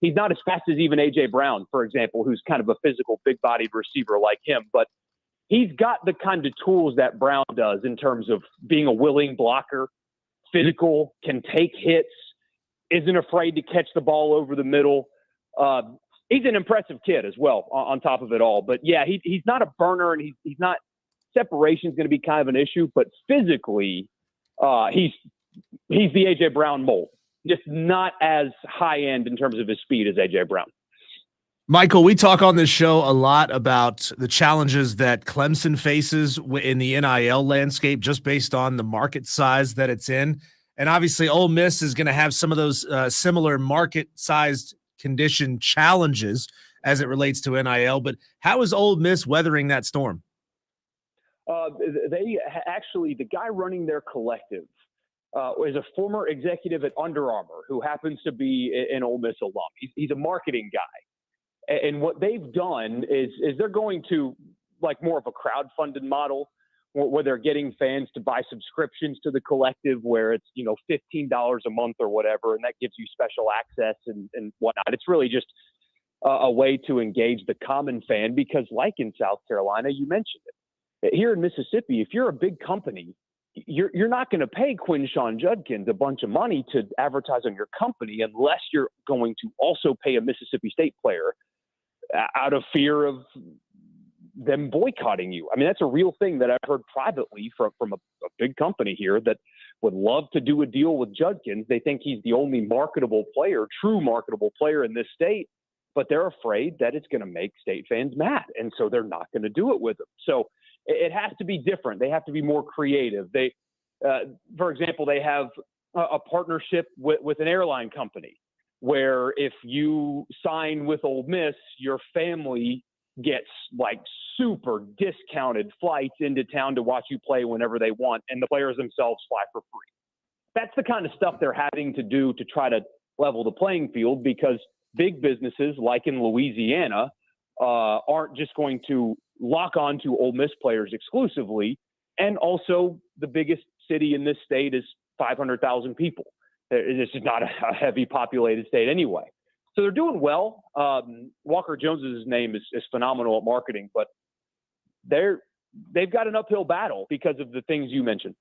[SPEAKER 3] He's not as fast as even A.J. Brown, for example, who's kind of a physical, big-bodied receiver like him. But he's got the kind of tools that Brown does in terms of being a willing blocker, physical, can take hits, isn't afraid to catch the ball over the middle. He's an impressive kid as well on top of it all. But yeah, he's not a burner, and he's not. Separation is going to be kind of an issue, but physically, he's the A.J. Brown mold. Just not as high end in terms of his speed as A.J. Brown.
[SPEAKER 2] Michael, we talk on this show a lot about the challenges that Clemson faces in the NIL landscape, just based on the market size that it's in. And obviously, Ole Miss is going to have some of those similar market-sized condition challenges as it relates to NIL. But how is Ole Miss weathering that storm?
[SPEAKER 3] They actually, the guy running their collective is a former executive at Under Armour who happens to be an Ole Miss alum. He's a marketing guy. And what they've done is they're going to like more of a crowdfunded model where they're getting fans to buy subscriptions to the collective, where it's, $15 a month or whatever. And that gives you special access and whatnot. It's really just a way to engage the common fan, because like in South Carolina, you mentioned it. Here in Mississippi, if you're a big company, you're not going to pay Quinshon Judkins a bunch of money to advertise on your company unless you're going to also pay a Mississippi State player out of fear of them boycotting you. I mean, that's a real thing that I've heard privately from a big company here that would love to do a deal with Judkins. They think he's the only marketable player, true marketable player in this state, but they're afraid that it's going to make state fans mad. And so they're not going to do it with them. So it has to be different. They have to be more creative. They, for example, they have a partnership with an airline company where if you sign with Ole Miss, your family gets like super discounted flights into town to watch you play whenever they want, and the players themselves fly for free. That's the kind of stuff they're having to do to try to level the playing field, because big businesses like in Louisiana aren't just going to lock on to Ole Miss players exclusively. And also the biggest city in this state is 500,000 people. This is not a heavy populated state anyway. So they're doing well. Walker Jones's name is phenomenal at marketing, but they've got an uphill battle because of the things you mentioned.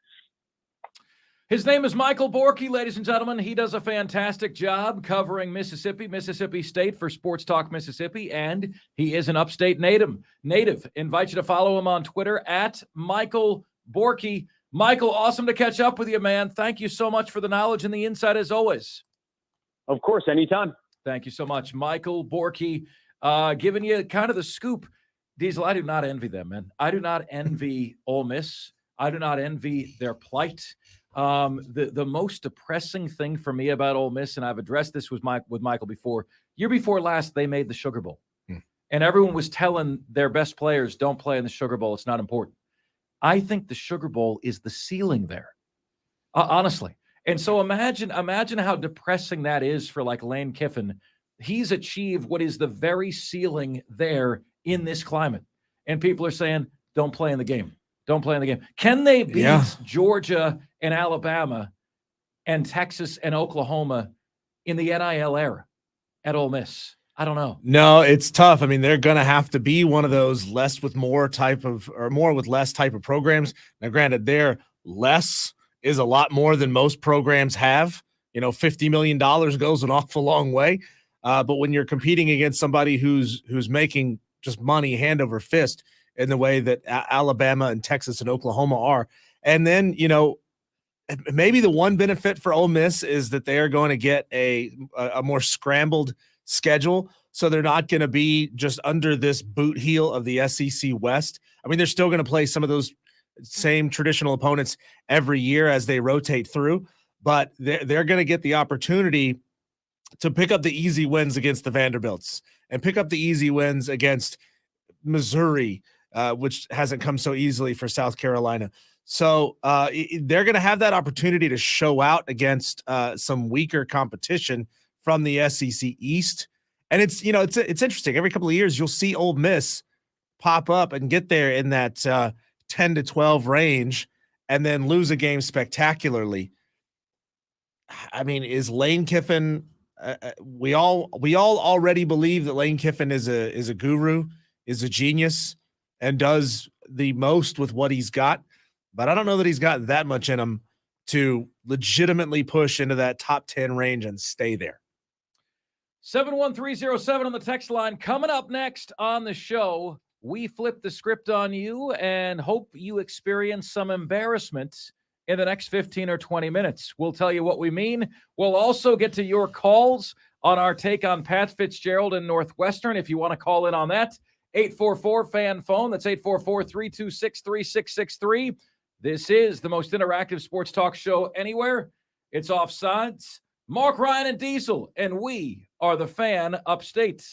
[SPEAKER 1] His name is Michael Borky, ladies and gentlemen. He does a fantastic job covering Mississippi State for Sports Talk Mississippi, and he is an upstate native. Invite you to follow him on Twitter at Michael Borky. Michael, awesome to catch up with you, man. Thank you so much for the knowledge and the insight as always.
[SPEAKER 3] Of course, anytime.
[SPEAKER 1] Thank you so much. Michael Borky, giving you kind of the scoop. Diesel, I do not envy them, man. I do not envy Ole Miss. I do not envy their plight. The most depressing thing for me about Ole Miss, and I've addressed this with Michael before, year before last, they made the Sugar Bowl. And everyone was telling their best players, don't play in the Sugar Bowl. It's not important. I think the Sugar Bowl is the ceiling there, honestly. And so imagine how depressing that is for like Lane Kiffin. He's achieved what is the very ceiling there in this climate. And people are saying, don't play in the game. Don't play in the game. Can they beat Georgia and Alabama and Texas and Oklahoma in the NIL era at Ole Miss? I don't know.
[SPEAKER 2] No, it's tough. I mean, they're going to have to be one of those less with more type of, or more with less type of programs. Now, granted, their less is a lot more than most programs have. $50 million goes an awful long way. But when you're competing against somebody who's making just money hand over fist in the way that Alabama and Texas and Oklahoma are, and then, maybe the one benefit for Ole Miss is that they are going to get a more scrambled schedule. So they're not going to be just under this boot heel of the SEC West. I mean, they're still going to play some of those same traditional opponents every year as they rotate through, but they're going to get the opportunity to pick up the easy wins against the Vanderbilts and pick up the easy wins against Missouri, which hasn't come so easily for South Carolina. So they're going to have that opportunity to show out against some weaker competition from the SEC East. And it's interesting. Every couple of years, you'll see Ole Miss pop up and get there in that 10 to 12 range and then lose a game spectacularly. I mean, is Lane Kiffin? We all already believe that Lane Kiffin is a guru, is a genius, and does the most with what he's got. But I don't know that he's got that much in him to legitimately push into that top 10 range and stay there.
[SPEAKER 1] 71307 on the text line. Coming up next on the show, we flip the script on you and hope you experience some embarrassment in the next 15 or 20 minutes. We'll tell you what we mean. We'll also get to your calls on our take on Pat Fitzgerald and Northwestern. If you want to call in on that, 844-FAN-PHONE. That's 844-326-3663. This is the most interactive sports talk show anywhere. It's Offsides. Mark, Ryan, and Diesel, and we are the Fan Upstate.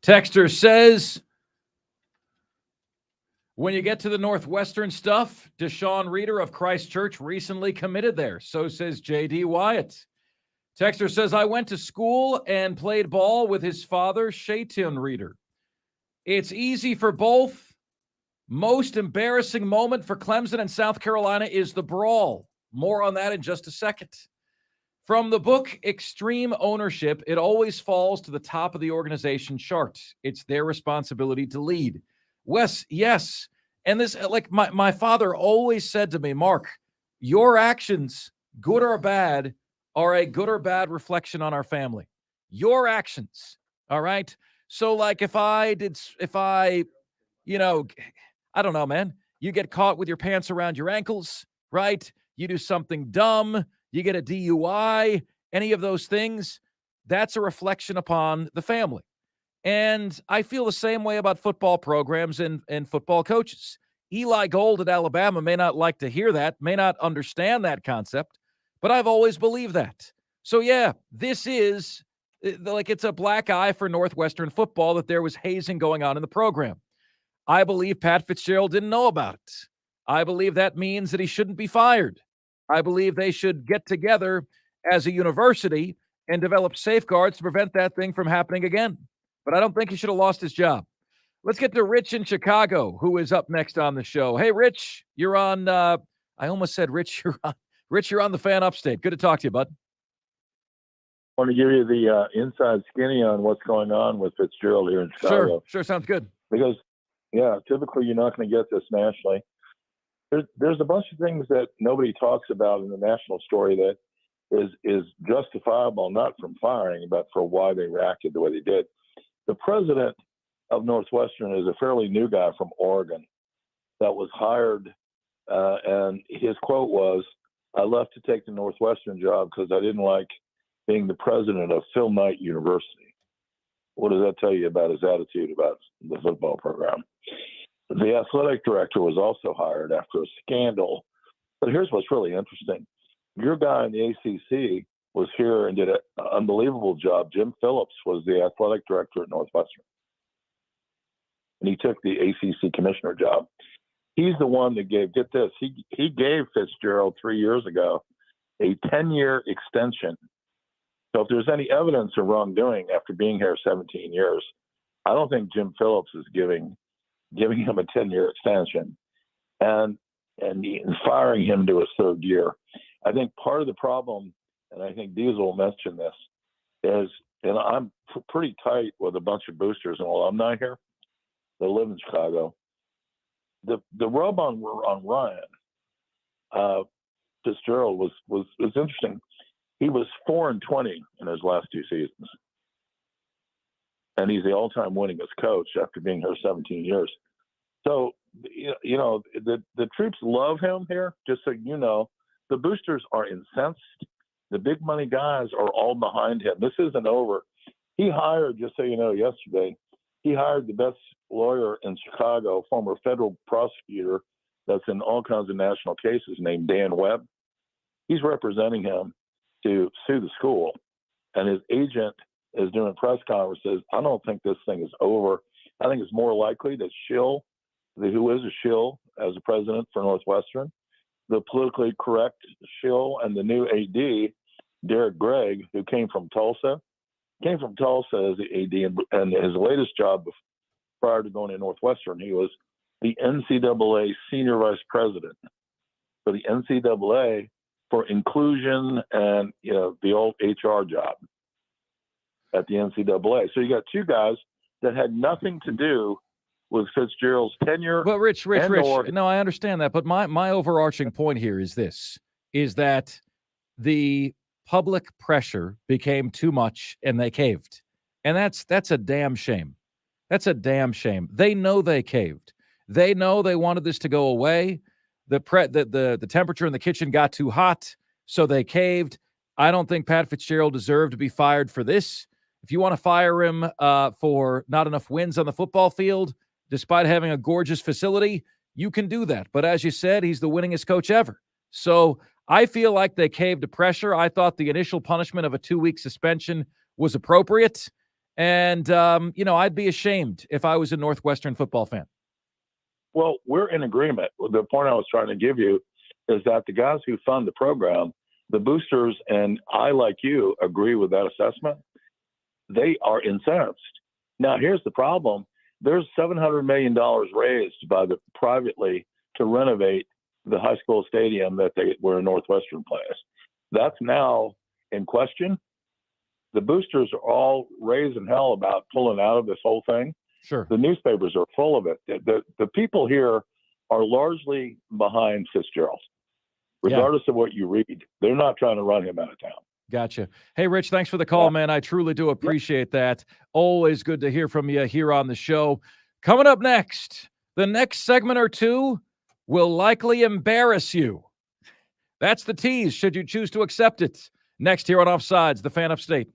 [SPEAKER 1] Texter says, when you get to the Northwestern stuff, Deshaun Reeder of Christ Church recently committed there. So says J.D. Wyatt. Texter says, I went to school and played ball with his father, Shayton Reeder. It's easy for both. Most embarrassing moment for Clemson and South Carolina is the brawl. More on that in just a second. From the book Extreme Ownership, it always falls to the top of the organization chart. It's their responsibility to lead. Wes, yes. And this, like my father always said to me, Mark, your actions, good or bad, are a good or bad reflection on our family. Your actions, all right? So like if I, you know, I don't know, man, you get caught with your pants around your ankles, right? You do something dumb, you get a DUI, any of those things, that's a reflection upon the family. And I feel the same way about football programs and football coaches. Eli Gold at Alabama may not like to hear that, may not understand that concept, but I've always believed that. So, yeah, this is like it's a black eye for Northwestern football that there was hazing going on in the program. I believe Pat Fitzgerald didn't know about it. I believe that means that he shouldn't be fired. I believe they should get together as a university and develop safeguards to prevent that thing from happening again. But I don't think he should have lost his job. Let's get to Rich in Chicago, who is up next on the show. Hey, Rich, you're on. I almost said Rich. You're on the Fan Upstate. Good to talk to you, bud.
[SPEAKER 4] I want to give you the inside skinny on what's going on with Fitzgerald here in Chicago.
[SPEAKER 1] Sure, sounds good.
[SPEAKER 4] Because, yeah, typically you're not going to get this nationally. There's a bunch of things that nobody talks about in the national story that is justifiable, not from firing, but for why they reacted the way they did. The president of Northwestern is a fairly new guy from Oregon that was hired, and his quote was, I left to take the Northwestern job because I didn't like being the president of Phil Knight University. What does that tell you about his attitude about the football program? The athletic director was also hired after a scandal. But here's what's really interesting. Your guy in the ACC was here and did an unbelievable job. Jim Phillips was the athletic director at Northwestern. And he took the ACC commissioner job. He's the one that gave, get this, he gave Fitzgerald 3 years ago a 10-year extension. So if there's any evidence of wrongdoing after being here 17 years, I don't think Jim Phillips is giving him a 10-year extension and firing him to his third year. I think part of the problem, and I think Diesel mentioned this, is, and I'm pretty tight with a bunch of boosters and alumni here that live in Chicago. The rub on Ryan Fitzgerald was interesting. He was 4-20 in his last two seasons, and he's the all-time winningest coach after being here 17 years. So, you know, the troops love him here. Just so you know, the boosters are incensed. The big money guys are all behind him. This isn't over. He hired, just so you know, yesterday, he hired the best lawyer in Chicago, former federal prosecutor that's in all kinds of national cases, named Dan Webb. He's representing him to sue the school. And his agent is doing press conferences. I don't think this thing is over. I think it's more likely that Schill, who is a Schill as a president for Northwestern, the politically correct Schill, and the new AD, Derek Gregg, who came from Tulsa as the AD, and his latest job prior to going to Northwestern, he was the NCAA senior vice president for the NCAA for inclusion and, you know, the old HR job at the NCAA. So you got two guys that had nothing to do with Fitzgerald's tenure.
[SPEAKER 1] Well, Rich, no, I understand that. But my overarching point here is this, is that the public pressure became too much and they caved. And that's a damn shame. That's a damn shame. They know they caved. They know they wanted this to go away. The temperature in the kitchen got too hot, so they caved. I don't think Pat Fitzgerald deserved to be fired for this. If you want to fire him for not enough wins on the football field, despite having a gorgeous facility, you can do that. But as you said, he's the winningest coach ever. So I feel like they caved to pressure. I thought the initial punishment of a 2-week suspension was appropriate. And, I'd be ashamed if I was a Northwestern football fan.
[SPEAKER 4] Well, we're in agreement. The point I was trying to give you is that the guys who fund the program, the boosters, and I, like you, agree with that assessment. They are incensed. Now, here's the problem. There's $700 million raised by the privately to renovate the high school stadium where Northwestern plays. That's now in question. The boosters are all raising hell about pulling out of this whole thing.
[SPEAKER 1] Sure.
[SPEAKER 4] The newspapers are full of it. The people here are largely behind Fitzgerald, regardless of what you read. They're not trying to run him out of town.
[SPEAKER 1] Gotcha. Hey, Rich, thanks for the call, man. I truly do appreciate that. Always good to hear from you here on the show. Coming up next, the next segment or two will likely embarrass you. That's the tease, should you choose to accept it. Next here on Offsides, the Fan Upstate.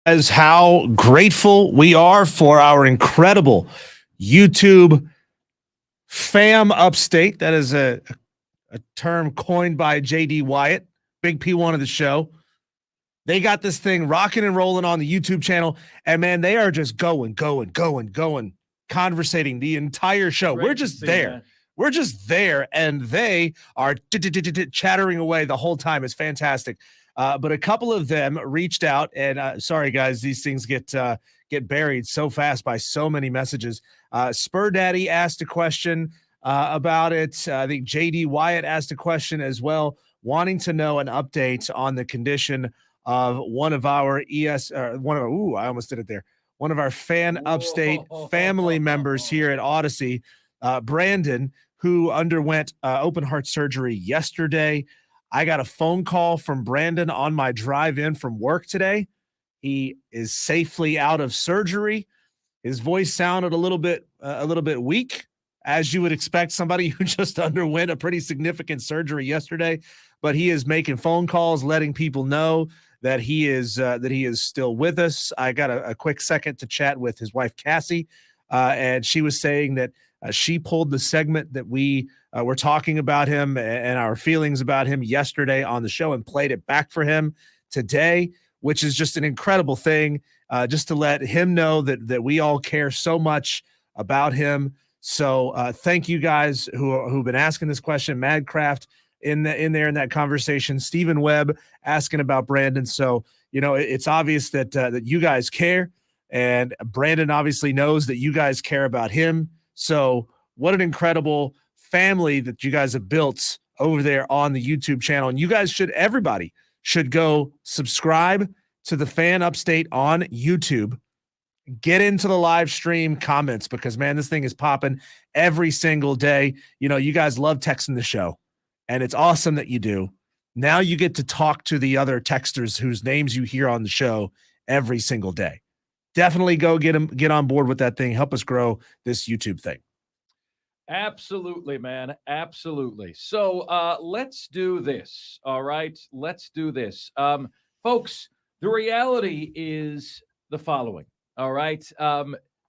[SPEAKER 2] as how grateful we are for our incredible YouTube fam upstate. That is a term coined by JD Wyatt, Big P1 of the show. They got this thing rocking and rolling on the YouTube channel, and man, they are just going, conversating the entire show.
[SPEAKER 1] Great
[SPEAKER 2] We're
[SPEAKER 1] to
[SPEAKER 2] just
[SPEAKER 1] see,
[SPEAKER 2] there.
[SPEAKER 1] man.
[SPEAKER 2] We're just there, and they are chattering away the whole time. It's fantastic. But a couple of them reached out, and sorry guys, these things get buried so fast by so many messages. Spur Daddy asked a question about it. I think JD Wyatt asked a question as well, wanting to know an update on the condition of one of our I almost did it there. One of our fan upstate family members here at Odyssey, Brandon, who underwent open heart surgery yesterday. I got a phone call from Brandon on my drive in from work today. He is safely out of surgery. His voice sounded a little bit weak, as you would expect somebody who just underwent a pretty significant surgery yesterday. But he is making phone calls, letting people know that he is still with us. I got a quick second to chat with his wife Cassie, and she was saying that she pulled the segment that we were talking about him and our feelings about him yesterday on the show and played it back for him today, which is just an incredible thing, just to let him know that we all care so much about him. So thank you guys who've been asking this question. Madcraft in that conversation, Stephen Webb asking about Brandon. So, it's obvious that you guys care, and Brandon obviously knows that you guys care about him. So what an incredible family that you guys have built over there on the YouTube channel. And you guys everybody should go subscribe to the Fan Upstate on YouTube. Get into the live stream comments, because man, this thing is popping every single day. You guys love texting the show, and it's awesome that you do. Now you get to talk to the other texters whose names you hear on the show every single day. Definitely go get on board with that thing. Help us grow this YouTube thing.
[SPEAKER 1] Absolutely, man. Absolutely. So let's do this. All right. Let's do this. Folks, the reality is the following. All right.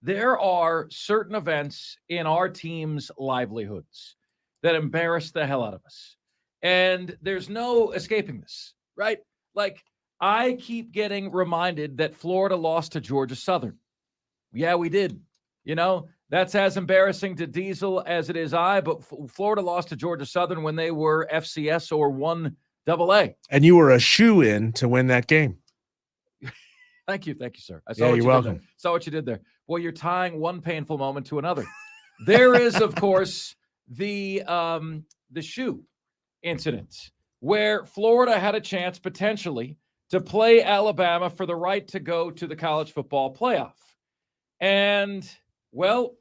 [SPEAKER 1] There are certain events in our team's livelihoods that embarrass the hell out of us. And there's no escaping this, right? Like, I keep getting reminded that Florida lost to Georgia Southern. Yeah, we did. That's as embarrassing to Diesel as it is but Florida lost to Georgia Southern when they were FCS or 1AA.
[SPEAKER 2] And you were a shoo-in to win that game.
[SPEAKER 1] Thank you, sir. I
[SPEAKER 2] saw you're welcome.
[SPEAKER 1] Saw what you did there. Well, you're tying one painful moment to another. There is, of course, the shoe incident where Florida had a chance potentially to play Alabama for the right to go to the college football playoff. And, well,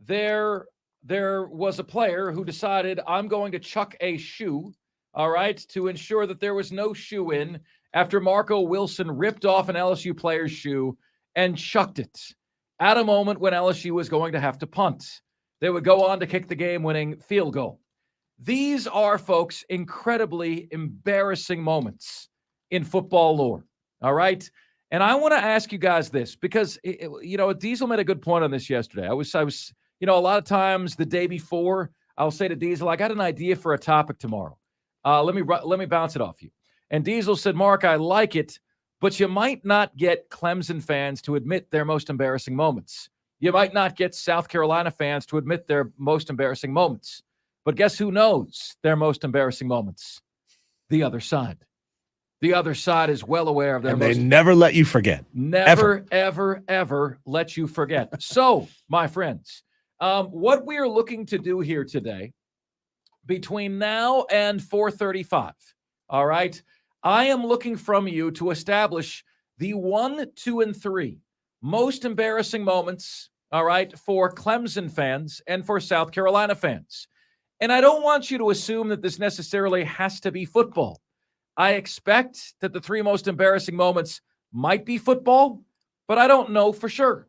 [SPEAKER 1] there was a player who decided, I'm going to chuck a shoe, all right, to ensure that there was no shoe in after Marco Wilson ripped off an LSU player's shoe and chucked it at a moment when LSU was going to have to punt. They would go on to kick the game-winning field goal. These are, folks, incredibly embarrassing moments in football lore, all right? And I want to ask you guys this, because, Diesel made a good point on this yesterday. I was, a lot of times the day before, I'll say to Diesel, I got an idea for a topic tomorrow. Let me bounce it off you. And Diesel said, Mark, I like it, but you might not get Clemson fans to admit their most embarrassing moments. You might not get South Carolina fans to admit their most embarrassing moments. But guess who knows their most embarrassing moments? The other side. The other side is well aware of their
[SPEAKER 2] and they never let you forget.
[SPEAKER 1] Never, ever let you forget. So, my friends, what we are looking to do here today, between now and 4:35, all right, I am looking from you to establish the 1, 2, and 3 most embarrassing moments, all right, for Clemson fans and for South Carolina fans. And I don't want you to assume that this necessarily has to be football. I expect that the 3 most embarrassing moments might be football, but I don't know for sure.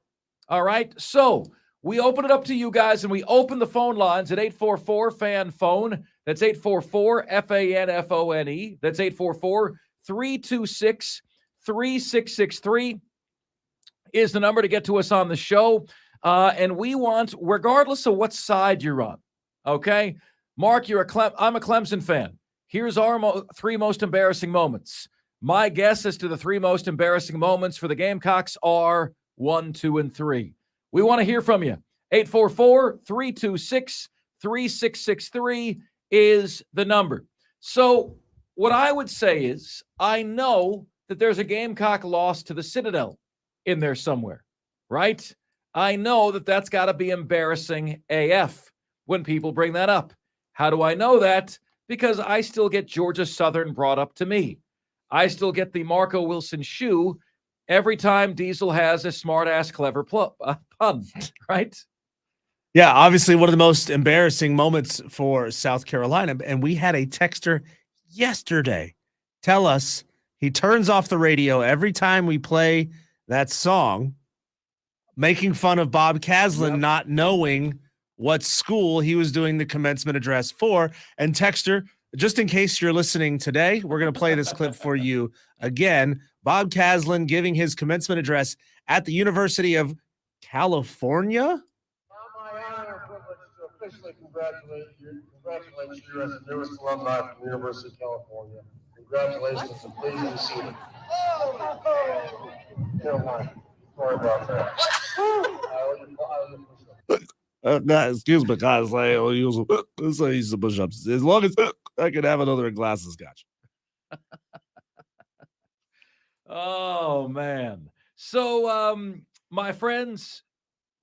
[SPEAKER 1] All right. So we open it up to you guys, and we open the phone lines at 844-FAN-PHONE. That's 844-FANFONE. That's 844-326-5370. 3663 is the number to get to us on the show. And we want, regardless of what side you're on, okay? Mark, I'm a Clemson fan. Here's our three most embarrassing moments. My guess as to the three most embarrassing moments for the Gamecocks are 1, 2, and 3. We want to hear from you. 844-326-3663 is the number. So what I would say is I know that there's a Gamecock loss to the Citadel in there somewhere, right? I know that that's got to be embarrassing AF when people bring that up. How do I know that? Because I still get Georgia Southern brought up to me. I still get the Marco Wilson shoe every time Diesel has a smart-ass, clever pun, right?
[SPEAKER 2] Yeah, obviously one of the most embarrassing moments for South Carolina. And we had a texter yesterday tell us he turns off the radio every time we play that song, making fun of Bob Caslin not knowing what school he was doing the commencement address for. And texter, just in case you're listening today, we're going to play this clip for you again. Bob Caslin giving his commencement address at the University of California.
[SPEAKER 5] My honor and privilege to officially congratulate you as the newest alumni from the University of California. Congratulations and please be seated. Never mind. Sorry about that.
[SPEAKER 2] Excuse me, guys. I'll use the push-ups. As long as I can have another glasses, gotcha.
[SPEAKER 1] Oh, man. So, my friends,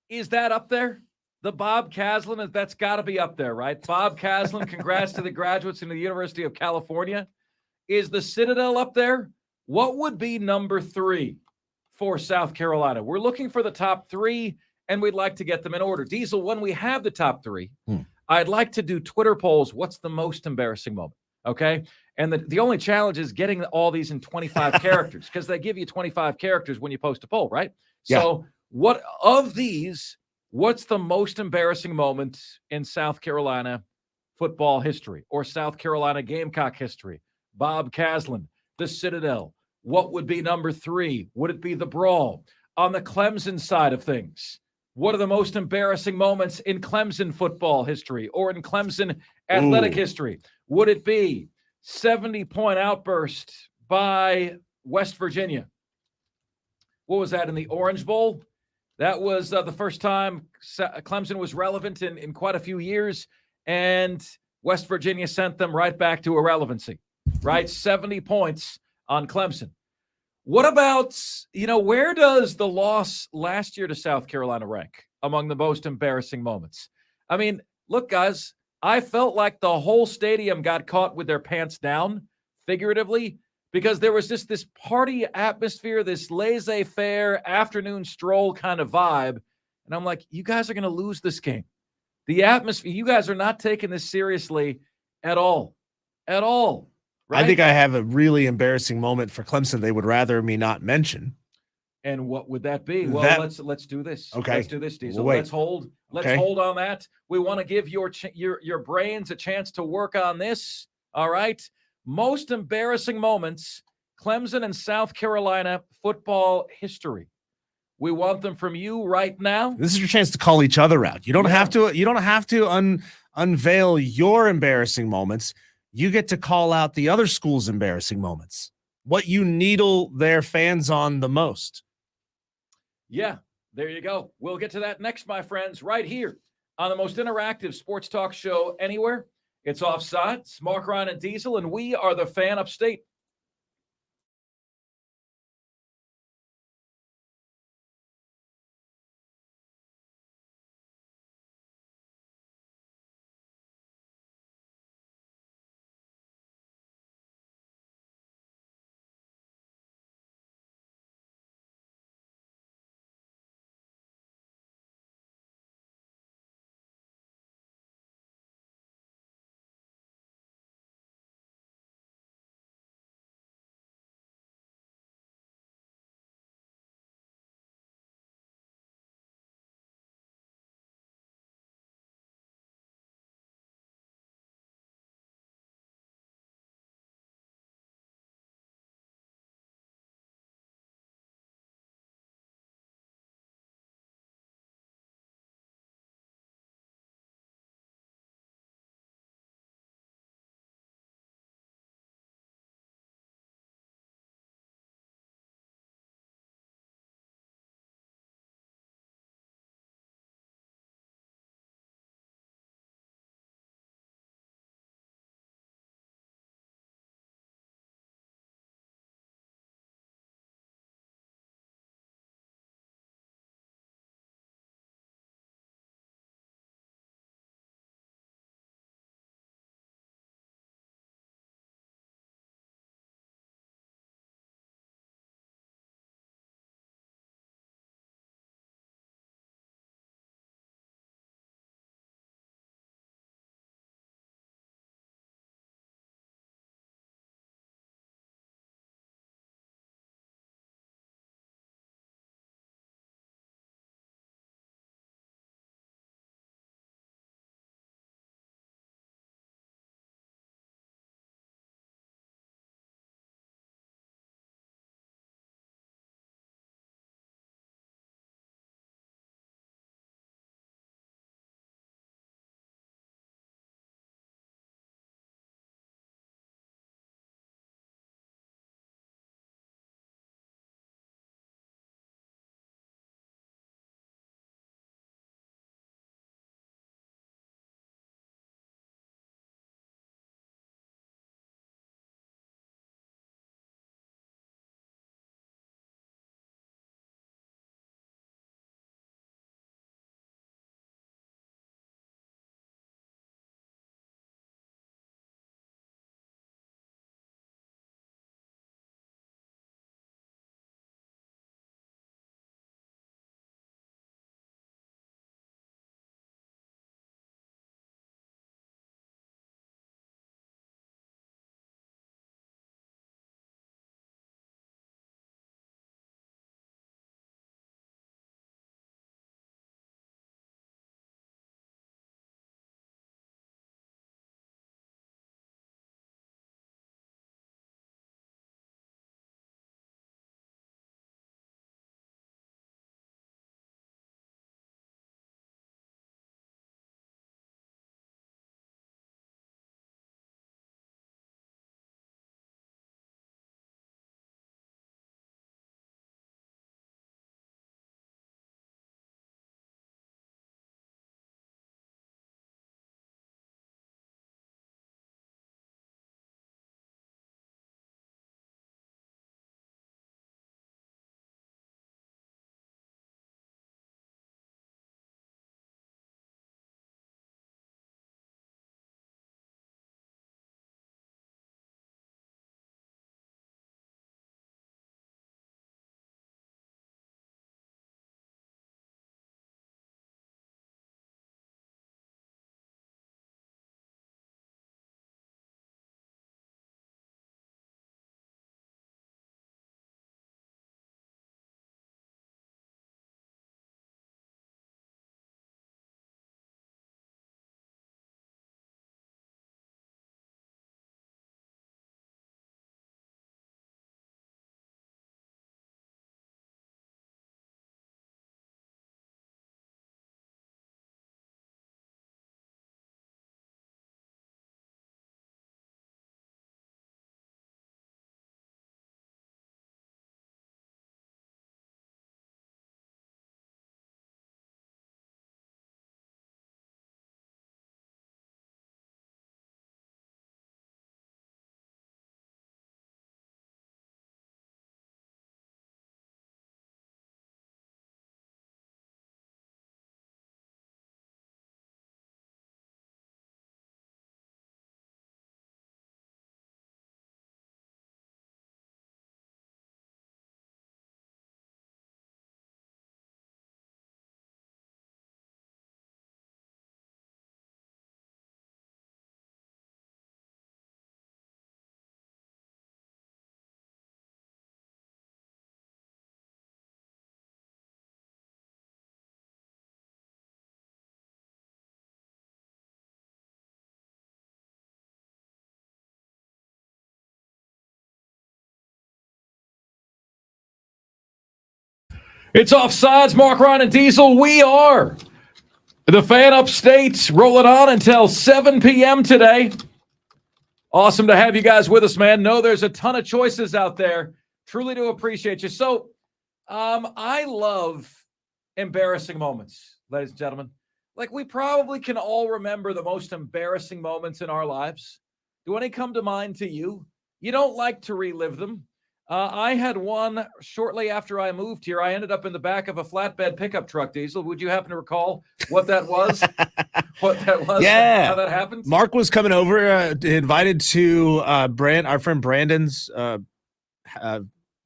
[SPEAKER 1] is that up there? The Bob Caslin, that's got to be up there, right? Bob Caslin, congrats to the graduates in the University of California. Is the Citadel up there? What would be number 3 for South Carolina? We're looking for the top 3, and we'd like to get them in order. Diesel, when we have the top 3, I'd like to do Twitter polls. What's the most embarrassing moment? Okay? And the only challenge is getting all these in 25 characters, because they give you 25 characters when you post a poll, right?
[SPEAKER 2] Yeah.
[SPEAKER 1] So what of these, what's the most embarrassing moment in South Carolina football history or South Carolina Gamecock history? Bob Caslin, the Citadel. What would be number 3? Would it be the brawl? On the Clemson side of things, what are the most embarrassing moments in Clemson football history or in Clemson athletic history? Would it be 70-point outburst by West Virginia? What was that, in the Orange Bowl? That was the first time Clemson was relevant in quite a few years, and West Virginia sent them right back to irrelevancy, right? 70 points on Clemson. What about, where does the loss last year to South Carolina rank among the most embarrassing moments? I mean, look, guys, I felt like the whole stadium got caught with their pants down, figuratively, because there was just this party atmosphere, this laissez-faire afternoon stroll kind of vibe. And I'm like, you guys are going to lose this game. The atmosphere, you guys are not taking this seriously at all. At all. Right?
[SPEAKER 2] I think I have a really embarrassing moment for Clemson they would rather me not mention.
[SPEAKER 1] And what would that be? Well, let's do this.
[SPEAKER 2] Okay.
[SPEAKER 1] Let's do this, Diesel.
[SPEAKER 2] We'll
[SPEAKER 1] Let's hold. Let's hold on that. We want to give your brains a chance to work on this. All right. Most embarrassing moments, Clemson and South Carolina football history. We want them from you right now.
[SPEAKER 2] This is your chance to call each other out. You don't have to. You don't have to unveil your embarrassing moments. You get to call out the other school's embarrassing moments. What you needle their fans on the most.
[SPEAKER 1] Yeah, there you go. We'll get to that next, my friends, right here on the most interactive sports talk show anywhere. It's Offsides, Mark, Ryan, and Diesel, and we are the Fan Upstate. It's Offsides, Mark, Ryan, and Diesel. We are the Fan Upstate, rolling on until 7 p.m. today. Awesome to have you guys with us, man. Know there's a ton of choices out there. Truly do appreciate you. So, I love embarrassing moments, ladies and gentlemen. Like, we probably can all remember the most embarrassing moments in our lives. Do any come to mind to you? You don't like to relive them. I had one shortly after I moved here. I ended up in the back of a flatbed pickup truck, Diesel. Would you happen to recall what that was? What that was?
[SPEAKER 2] Yeah.
[SPEAKER 1] How that happened?
[SPEAKER 2] Mark was coming over, invited to our friend Brandon's what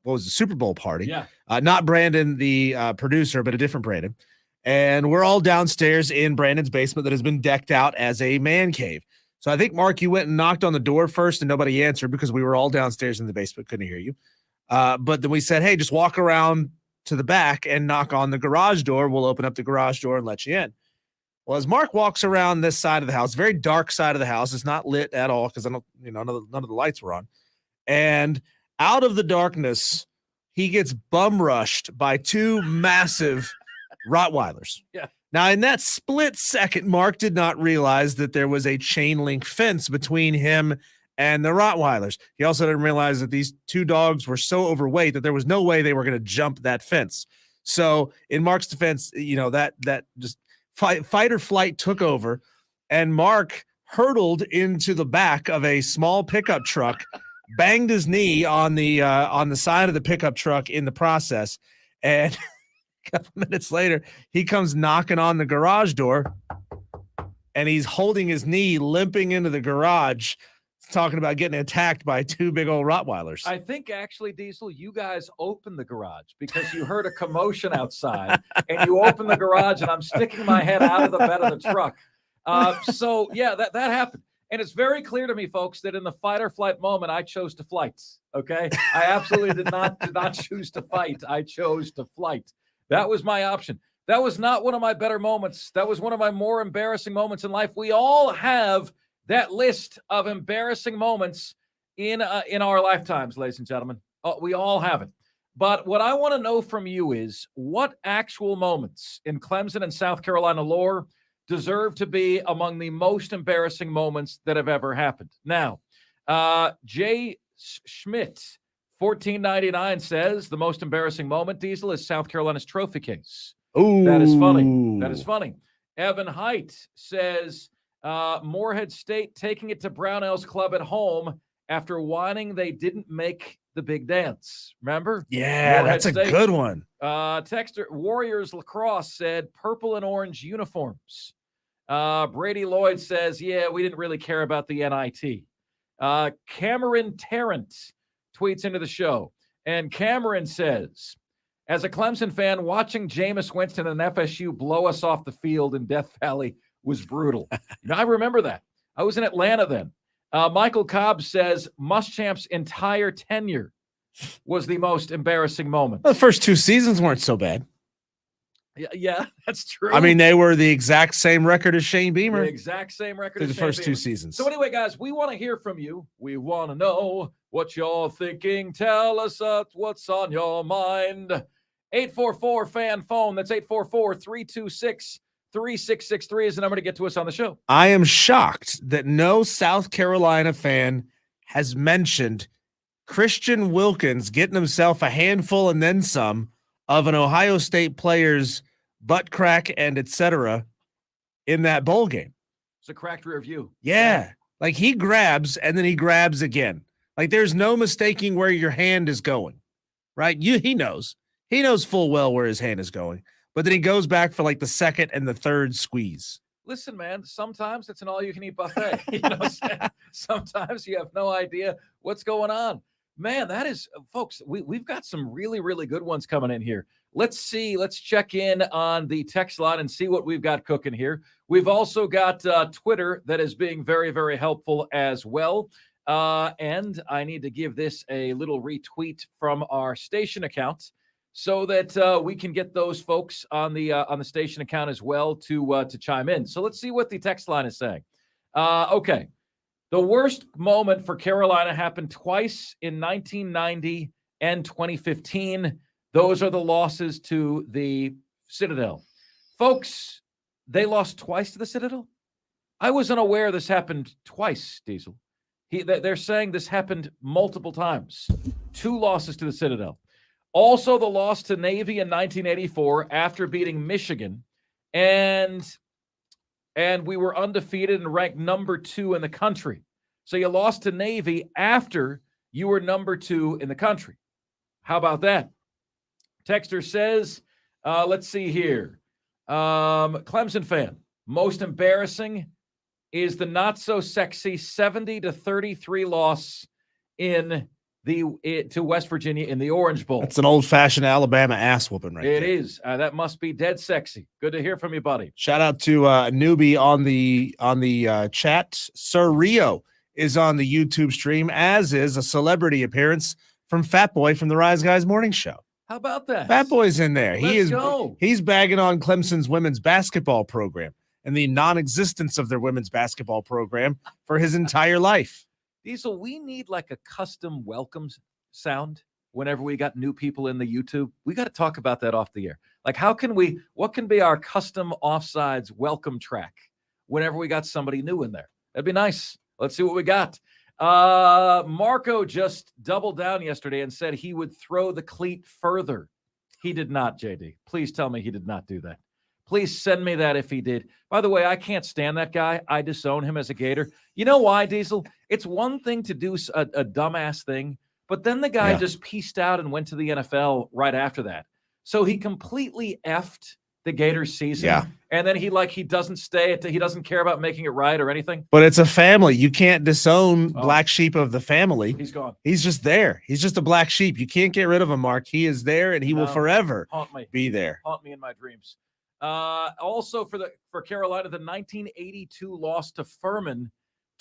[SPEAKER 2] was the Super Bowl party.
[SPEAKER 1] Yeah.
[SPEAKER 2] Not Brandon, the producer, but a different Brandon. And we're all downstairs in Brandon's basement that has been decked out as a man cave. So I think, Mark, you went and knocked on the door first and nobody answered because we were all downstairs in the basement, couldn't hear you. But then we said, hey, just walk around to the back and knock on the garage door. We'll open up the garage door and let you in. Well, as Mark walks around this side of the house, very dark side of the house, it's not lit at all because none of the lights were on. And out of the darkness, he gets bum rushed by two massive Rottweilers.
[SPEAKER 1] Yeah.
[SPEAKER 2] Now, in that split second, Mark did not realize that there was a chain link fence between him and the Rottweilers. He also didn't realize that these two dogs were so overweight that there was no way they were going to jump that fence. So, in Mark's defense, that just fight or flight took over, and Mark hurtled into the back of a small pickup truck, banged his knee on the side of the pickup truck in the process, and a couple minutes later, he comes knocking on the garage door, and he's holding his knee, limping into the garage, talking about getting attacked by two big old Rottweilers.
[SPEAKER 1] I think actually, Diesel, you guys opened the garage because you heard a commotion outside, and you opened the garage, and I'm sticking my head out of the bed of the truck. So yeah, that happened. And it's very clear to me, folks, that in the fight or flight moment, I chose to flight. Okay. I absolutely did not choose to fight. I chose to flight. That was my option. That was not one of my better moments. That was one of my more embarrassing moments in life. We all have that list of embarrassing moments in our lifetimes, ladies and gentlemen. We all have it. But what I want to know from you is what actual moments in Clemson and South Carolina lore deserve to be among the most embarrassing moments that have ever happened. Now, Jay Schmidt, 1499 says the most embarrassing moment, Diesel, is South Carolina's trophy case.
[SPEAKER 2] Ooh.
[SPEAKER 1] That is funny. That is funny. Evan Height says Morehead State taking it to Brownell's club at home after whining they didn't make the big dance. Remember?
[SPEAKER 2] Yeah,
[SPEAKER 1] Morehead
[SPEAKER 2] that's a
[SPEAKER 1] State.
[SPEAKER 2] good one.
[SPEAKER 1] Texter Warriors Lacrosse said purple and orange uniforms. Brady Lloyd says, yeah, we didn't really care about the NIT. Cameron Tarrant tweets into the show. And Cameron says, as a Clemson fan, watching Jameis Winston and FSU blow us off the field in Death Valley was brutal. I remember that. I was in Atlanta then. Michael Cobb says Muschamp's entire tenure was the most embarrassing moment.
[SPEAKER 2] The first two seasons weren't so bad.
[SPEAKER 1] Yeah, that's true.
[SPEAKER 2] I mean, they were the exact same record as Shane Beamer.
[SPEAKER 1] The exact same record
[SPEAKER 2] through
[SPEAKER 1] as
[SPEAKER 2] the
[SPEAKER 1] Shane
[SPEAKER 2] first
[SPEAKER 1] Beamer.
[SPEAKER 2] two seasons.
[SPEAKER 1] So anyway, guys, we want to hear from you. We want to know what you're thinking. Tell us what's on your mind. 844 fan phone. That's 844-326-3663 is the number to get to us on the show.
[SPEAKER 2] I am shocked that no South Carolina fan has mentioned Christian Wilkins getting himself a handful and then some of an Ohio State player's butt crack and etc. in that bowl game.
[SPEAKER 1] It's a cracked rear view.
[SPEAKER 2] Yeah. Like he grabs and then he grabs again. Like there's no mistaking where your hand is going, right? He knows. He knows full well where his hand is going, but then he goes back for like the second and the third squeeze.
[SPEAKER 1] Listen, man, sometimes it's an all-you-can-eat buffet. Sometimes you have no idea what's going on. Man, that is, folks, we've got some really, really good ones coming in here. Let's see. Let's check in on the text line and see what we've got cooking here. We've also got Twitter that is being very, very helpful as well. And I need to give this a little retweet from our station account so that we can get those folks on the station account as well to chime in. So let's see what the text line is saying. Okay. The worst moment for Carolina happened twice in 1990 and 2015. Those are the losses to the Citadel. Folks, they lost twice to the Citadel? I was unaware this happened twice, Diesel. They're saying this happened multiple times. 2 losses to the Citadel. Also, the loss to Navy in 1984 after beating Michigan. And we were undefeated and ranked number 2 in the country. So you lost to Navy after you were number 2 in the country. How about that? Texter says, let's see here. Clemson fan, most embarrassing is the not so sexy 70-33 loss to West Virginia in the Orange Bowl.
[SPEAKER 2] That's an old-fashioned Alabama ass whooping right there.
[SPEAKER 1] It is. That must be dead sexy. Good to hear from you, buddy.
[SPEAKER 2] Shout out to a newbie on the chat. Sir Rio is on the YouTube stream, as is a celebrity appearance from Fat Boy from the Rise Guys Morning Show.
[SPEAKER 1] How about that?
[SPEAKER 2] Fat Boy's in there.
[SPEAKER 1] Go.
[SPEAKER 2] He's bagging on Clemson's women's basketball program and the non-existence of their women's basketball program for his entire life.
[SPEAKER 1] Diesel, we need like a custom welcomes sound whenever we got new people in the YouTube. We got to talk about that off the air. Like, what can be our custom Offsides welcome track whenever we got somebody new in there? That'd be nice. Let's see what we got. Marco just doubled down yesterday and said he would throw the cleat further. He did not, JD. Please tell me he did not do that. Please send me that if he did. By the way, I can't stand that guy. I disown him as a Gator. You know why, Diesel? It's one thing to do a dumbass thing, but then the guy just pieced out and went to the NFL right after that. So he completely effed the Gators season.
[SPEAKER 2] Yeah.
[SPEAKER 1] And then he doesn't stay. He doesn't care about making it right or anything.
[SPEAKER 2] But it's a family. You can't disown black sheep of the family.
[SPEAKER 1] He's gone.
[SPEAKER 2] He's just there. He's just a black sheep. You can't get rid of him, Mark. He is there, and he will forever be there.
[SPEAKER 1] Haunt me in my dreams. Also for Carolina, the 1982 loss to Furman,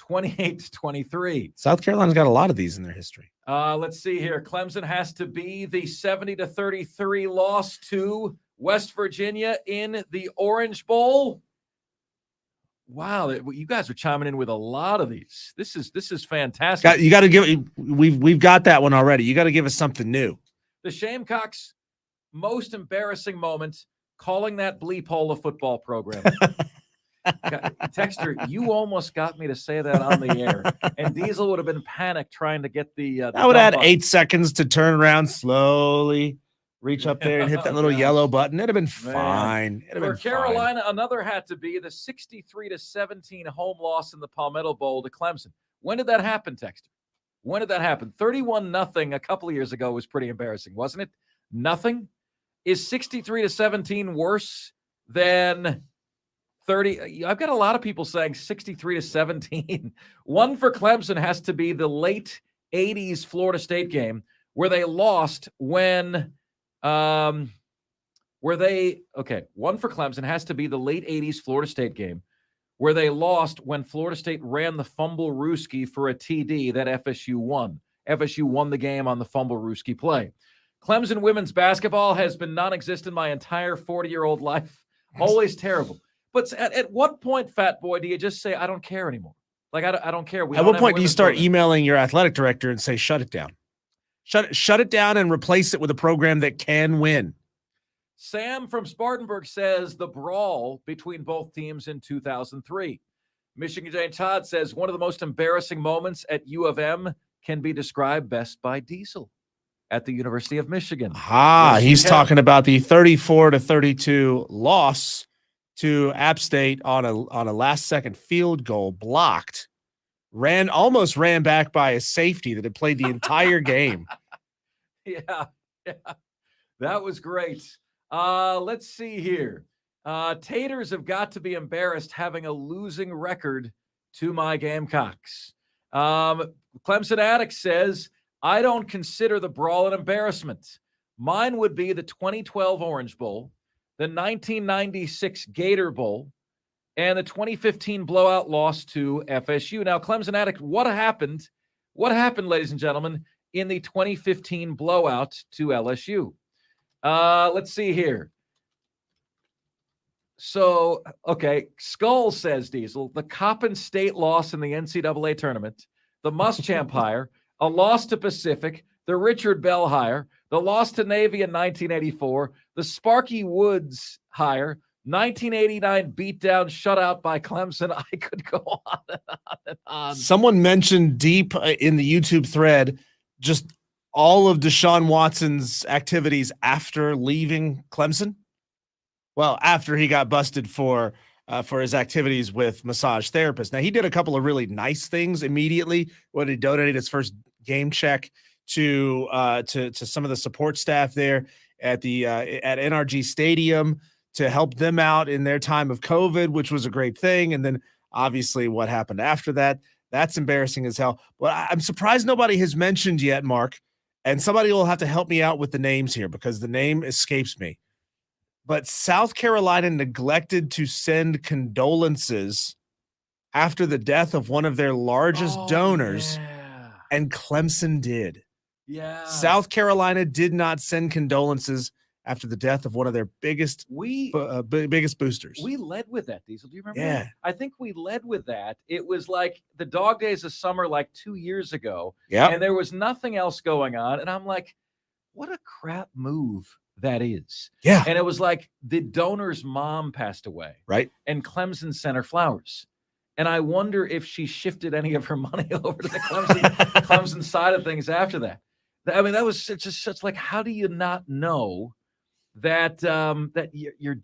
[SPEAKER 1] 28-23.
[SPEAKER 2] South Carolina's got a lot of these in their history.
[SPEAKER 1] Let's see here. Clemson has to be the 70-33 loss to West Virginia in the Orange Bowl. Wow, you guys are chiming in with a lot of these. This is fantastic.
[SPEAKER 2] You got to give. We've got that one already. You got to give us something new.
[SPEAKER 1] The Shamecocks' most embarrassing moment: calling that bleep hole a football program. Texter, you almost got me to say that on the air, and Diesel would have been panicked trying to get the.
[SPEAKER 2] I would have had 8 seconds to turn around slowly. Reach up there and hit that little yellow button. It'd have been fine.
[SPEAKER 1] For Carolina, another had to be the 63-17 home loss in the Palmetto Bowl to Clemson. When did that happen, Texter? When did that happen? 31-0 a couple of years ago was pretty embarrassing, wasn't it? Nothing? Is 63-17 worse than 30? I've got a lot of people saying 63-17. One for Clemson has to be the late 80s Florida State game where they lost when one for Clemson has to be the late 80s Florida State game where they lost when Florida State ran the fumble Rooski for a TD that FSU won. FSU won the game on the fumble Rooski play. Clemson women's basketball has been non-existent my entire 40-year-old life. Always terrible. But at what point, Fat Boy, do you just say, I don't care anymore? Like, I don't care.
[SPEAKER 2] At what point do you start emailing your athletic director and say, shut it down? Shut it down and replace it with a program that can win.
[SPEAKER 1] Sam from Spartanburg says the brawl between both teams in 2003. Michigan J. Todd says one of the most embarrassing moments at U of M can be described best by Diesel at the University of Michigan.
[SPEAKER 2] He's talking about the 34-32 loss to App State on a last-second field goal blocked. Almost ran back by a safety that had played the entire game.
[SPEAKER 1] Yeah, that was great. Let's see here. Taters have got to be embarrassed having a losing record to my Gamecocks. Clemson Addict says, I don't consider the brawl an embarrassment. Mine would be the 2012 Orange Bowl, the 1996 Gator Bowl, and the 2015 blowout loss to FSU. Now, Clemson Addict, what happened, ladies and gentlemen, in the 2015 blowout to LSU? Let's see here. So, okay, Skull says, Diesel, the Coppin State loss in the NCAA tournament, the Muschamp hire, a loss to Pacific, the Richard Bell hire, the loss to Navy in 1984, the Sparky Woods hire, 1989 beatdown shutout by Clemson. I could go on and on and on.
[SPEAKER 2] Someone mentioned deep in the YouTube thread just all of Deshaun Watson's activities after leaving Clemson. Well, after he got busted for his activities with massage therapists. Now, he did a couple of really nice things immediately when he donated his first game check to some of the support staff there at the at NRG Stadium to help them out in their time of COVID, which was a great thing. And then obviously what happened after that, that's embarrassing as hell. But I'm surprised nobody has mentioned yet, Mark, and somebody will have to help me out with the names here because the name escapes me. But South Carolina neglected to send condolences after the death of one of their largest donors, and Clemson did.
[SPEAKER 1] Yeah.
[SPEAKER 2] South Carolina did not send condolences after the death of one of their biggest boosters.
[SPEAKER 1] We led with that, Diesel. Do you remember
[SPEAKER 2] Yeah.
[SPEAKER 1] that? I think we led with that. It was like the dog days of summer like 2 years ago.
[SPEAKER 2] Yeah.
[SPEAKER 1] And there was nothing else going on. And I'm like, what a crap move that is.
[SPEAKER 2] Yeah.
[SPEAKER 1] And it was like the donor's mom passed away.
[SPEAKER 2] Right.
[SPEAKER 1] And Clemson sent her flowers. And I wonder if she shifted any of her money over to the Clemson side of things after that. I mean, that was just such like, how do you not know that that your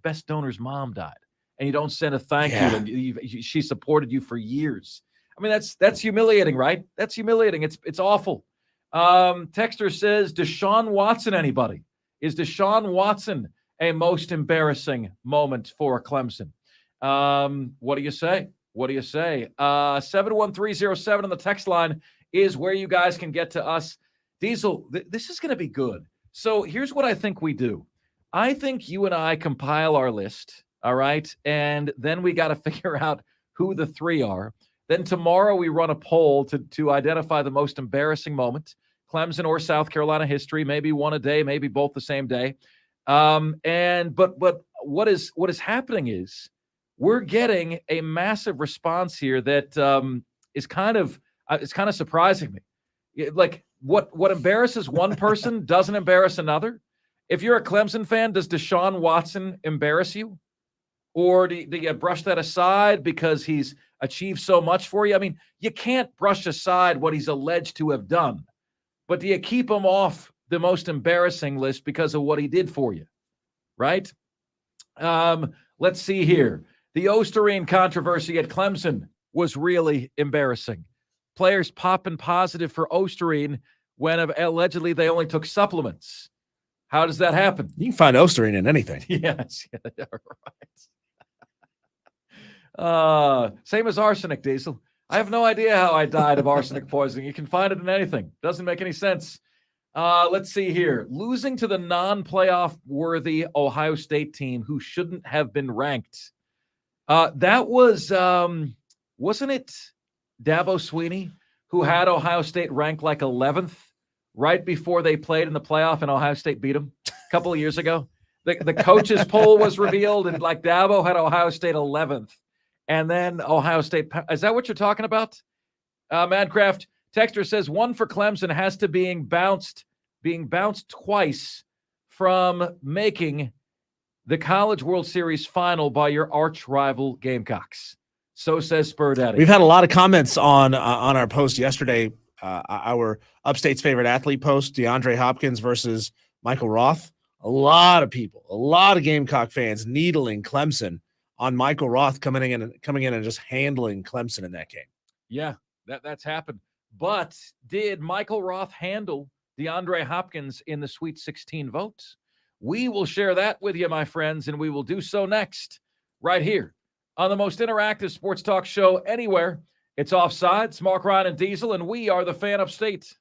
[SPEAKER 1] best donor's mom died and you don't send a thank you and she supported you for years? I mean, that's humiliating, right? That's humiliating. It's awful. Texter says, Deshaun Watson, anybody? Is Deshaun Watson a most embarrassing moment for Clemson? What do you say? What do you say? 71307 on the text line is where you guys can get to us. Diesel, this is going to be good. So here's what I think we do. I think you and I compile our list, all right? And then we got to figure out who the three are. Then tomorrow we run a poll to identify the most embarrassing moment, Clemson or South Carolina history, maybe one a day, maybe both the same day. But what is happening is we're getting a massive response here that is kind of surprising me. Like what embarrasses one person doesn't embarrass another. If you're a Clemson fan, does Deshaun Watson embarrass you? Or do you brush that aside because he's achieved so much for you? I mean, you can't brush aside what he's alleged to have done. But do you keep him off the most embarrassing list because of what he did for you? Right? Let's see here. The Osterine controversy at Clemson was really embarrassing. Players popping positive for Osterine when allegedly they only took supplements. How does that happen?
[SPEAKER 2] You can find Osterine in anything.
[SPEAKER 1] Yes, right. Same as arsenic, Diesel. I have no idea how I died of arsenic poisoning. You can find it in anything. Doesn't make any sense. Let's see here. Losing to the non-playoff worthy Ohio State team who shouldn't have been ranked. That was, wasn't it Dabo Swinney who had Ohio State ranked like 11th right before they played in the playoff and Ohio State beat them a couple of years ago? The coaches poll was revealed and like Dabo had Ohio State 11th. And then Ohio State, is that what you're talking about? Madcraft Texter says one for Clemson has to being bounced twice from making the College World Series final by your arch rival Gamecocks. So says Spur Daddy.
[SPEAKER 2] We've had a lot of comments on our post yesterday, our Upstate's favorite athlete post, DeAndre Hopkins versus Michael Roth. A lot of people, a lot of Gamecock fans needling Clemson on Michael Roth coming in and just handling Clemson in that game.
[SPEAKER 1] Yeah, that's happened. But did Michael Roth handle DeAndre Hopkins in the Sweet 16 votes? We will share that with you, my friends, and we will do so next right here on the most interactive sports talk show anywhere. It's Offsides, Mark, Ryan, and Diesel, and we are the Fan Upstate.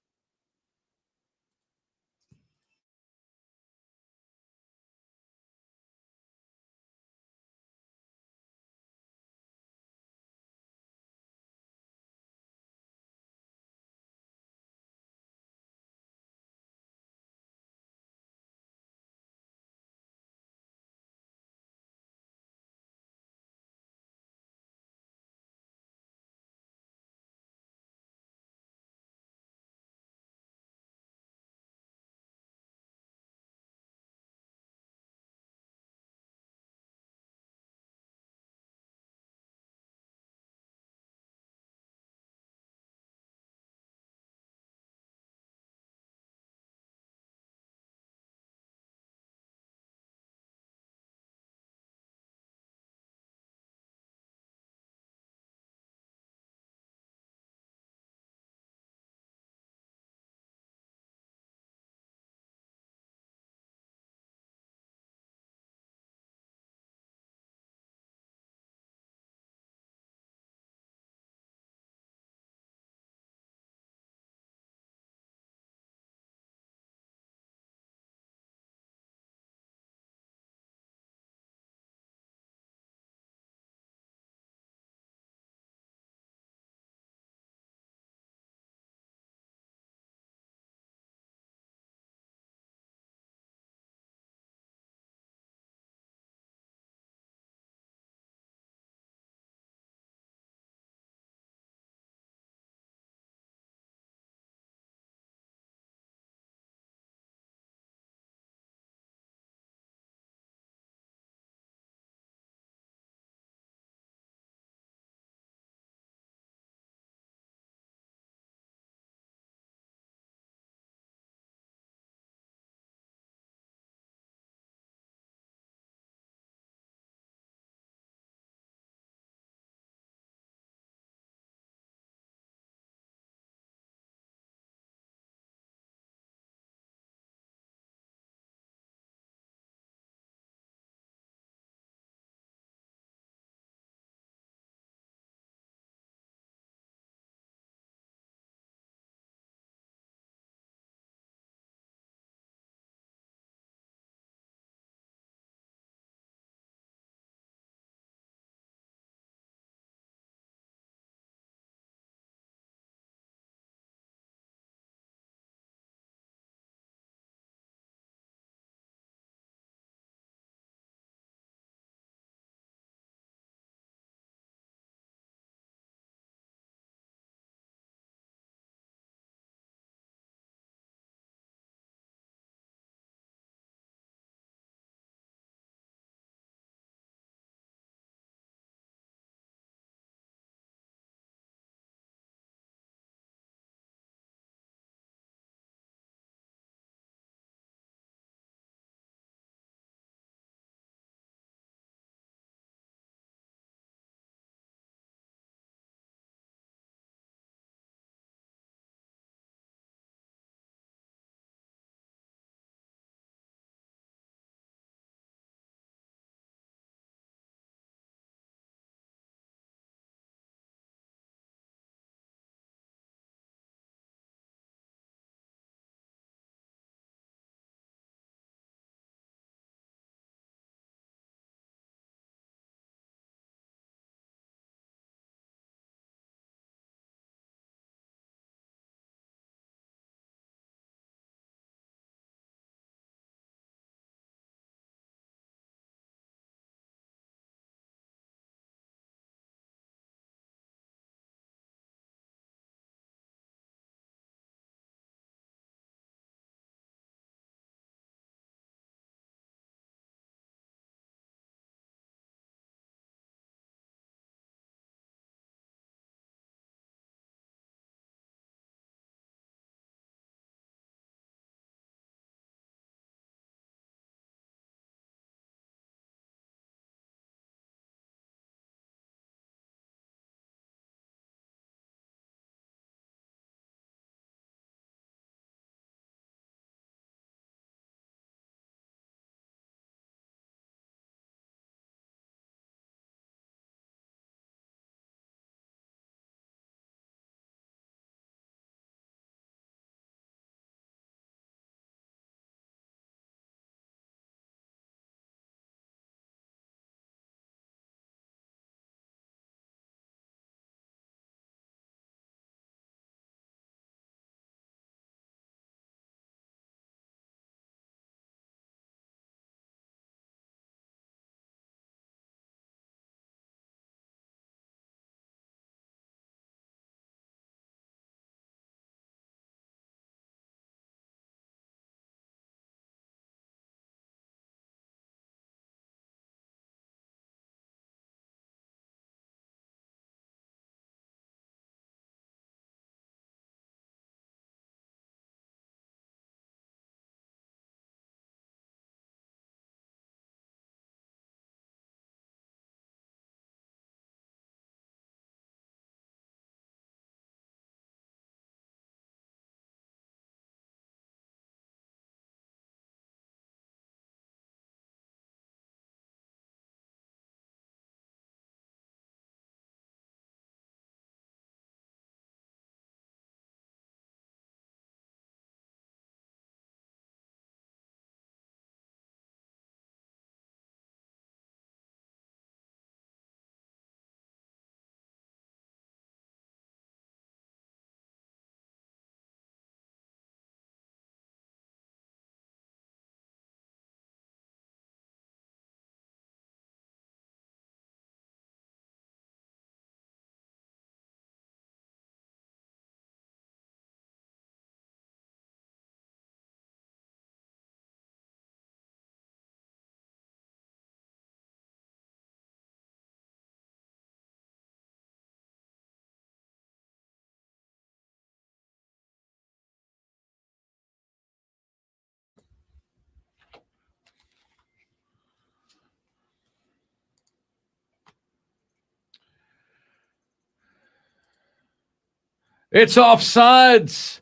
[SPEAKER 1] It's Offsides.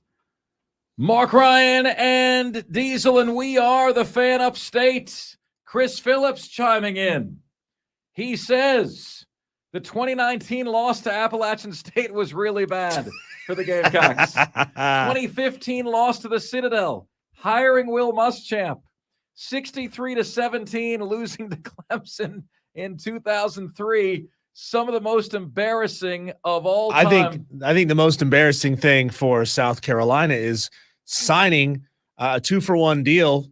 [SPEAKER 1] Mark Ryan and Diesel, and we are the fan upstate. Chris Phillips chiming in. He says the 2019 loss to Appalachian State was really bad for the Gamecocks. 2015 loss to the Citadel, hiring Will Muschamp. 63-17, losing to Clemson in 2003. Some of the most embarrassing of all time.
[SPEAKER 2] I think the most embarrassing thing for South Carolina is signing a 2-for-1 deal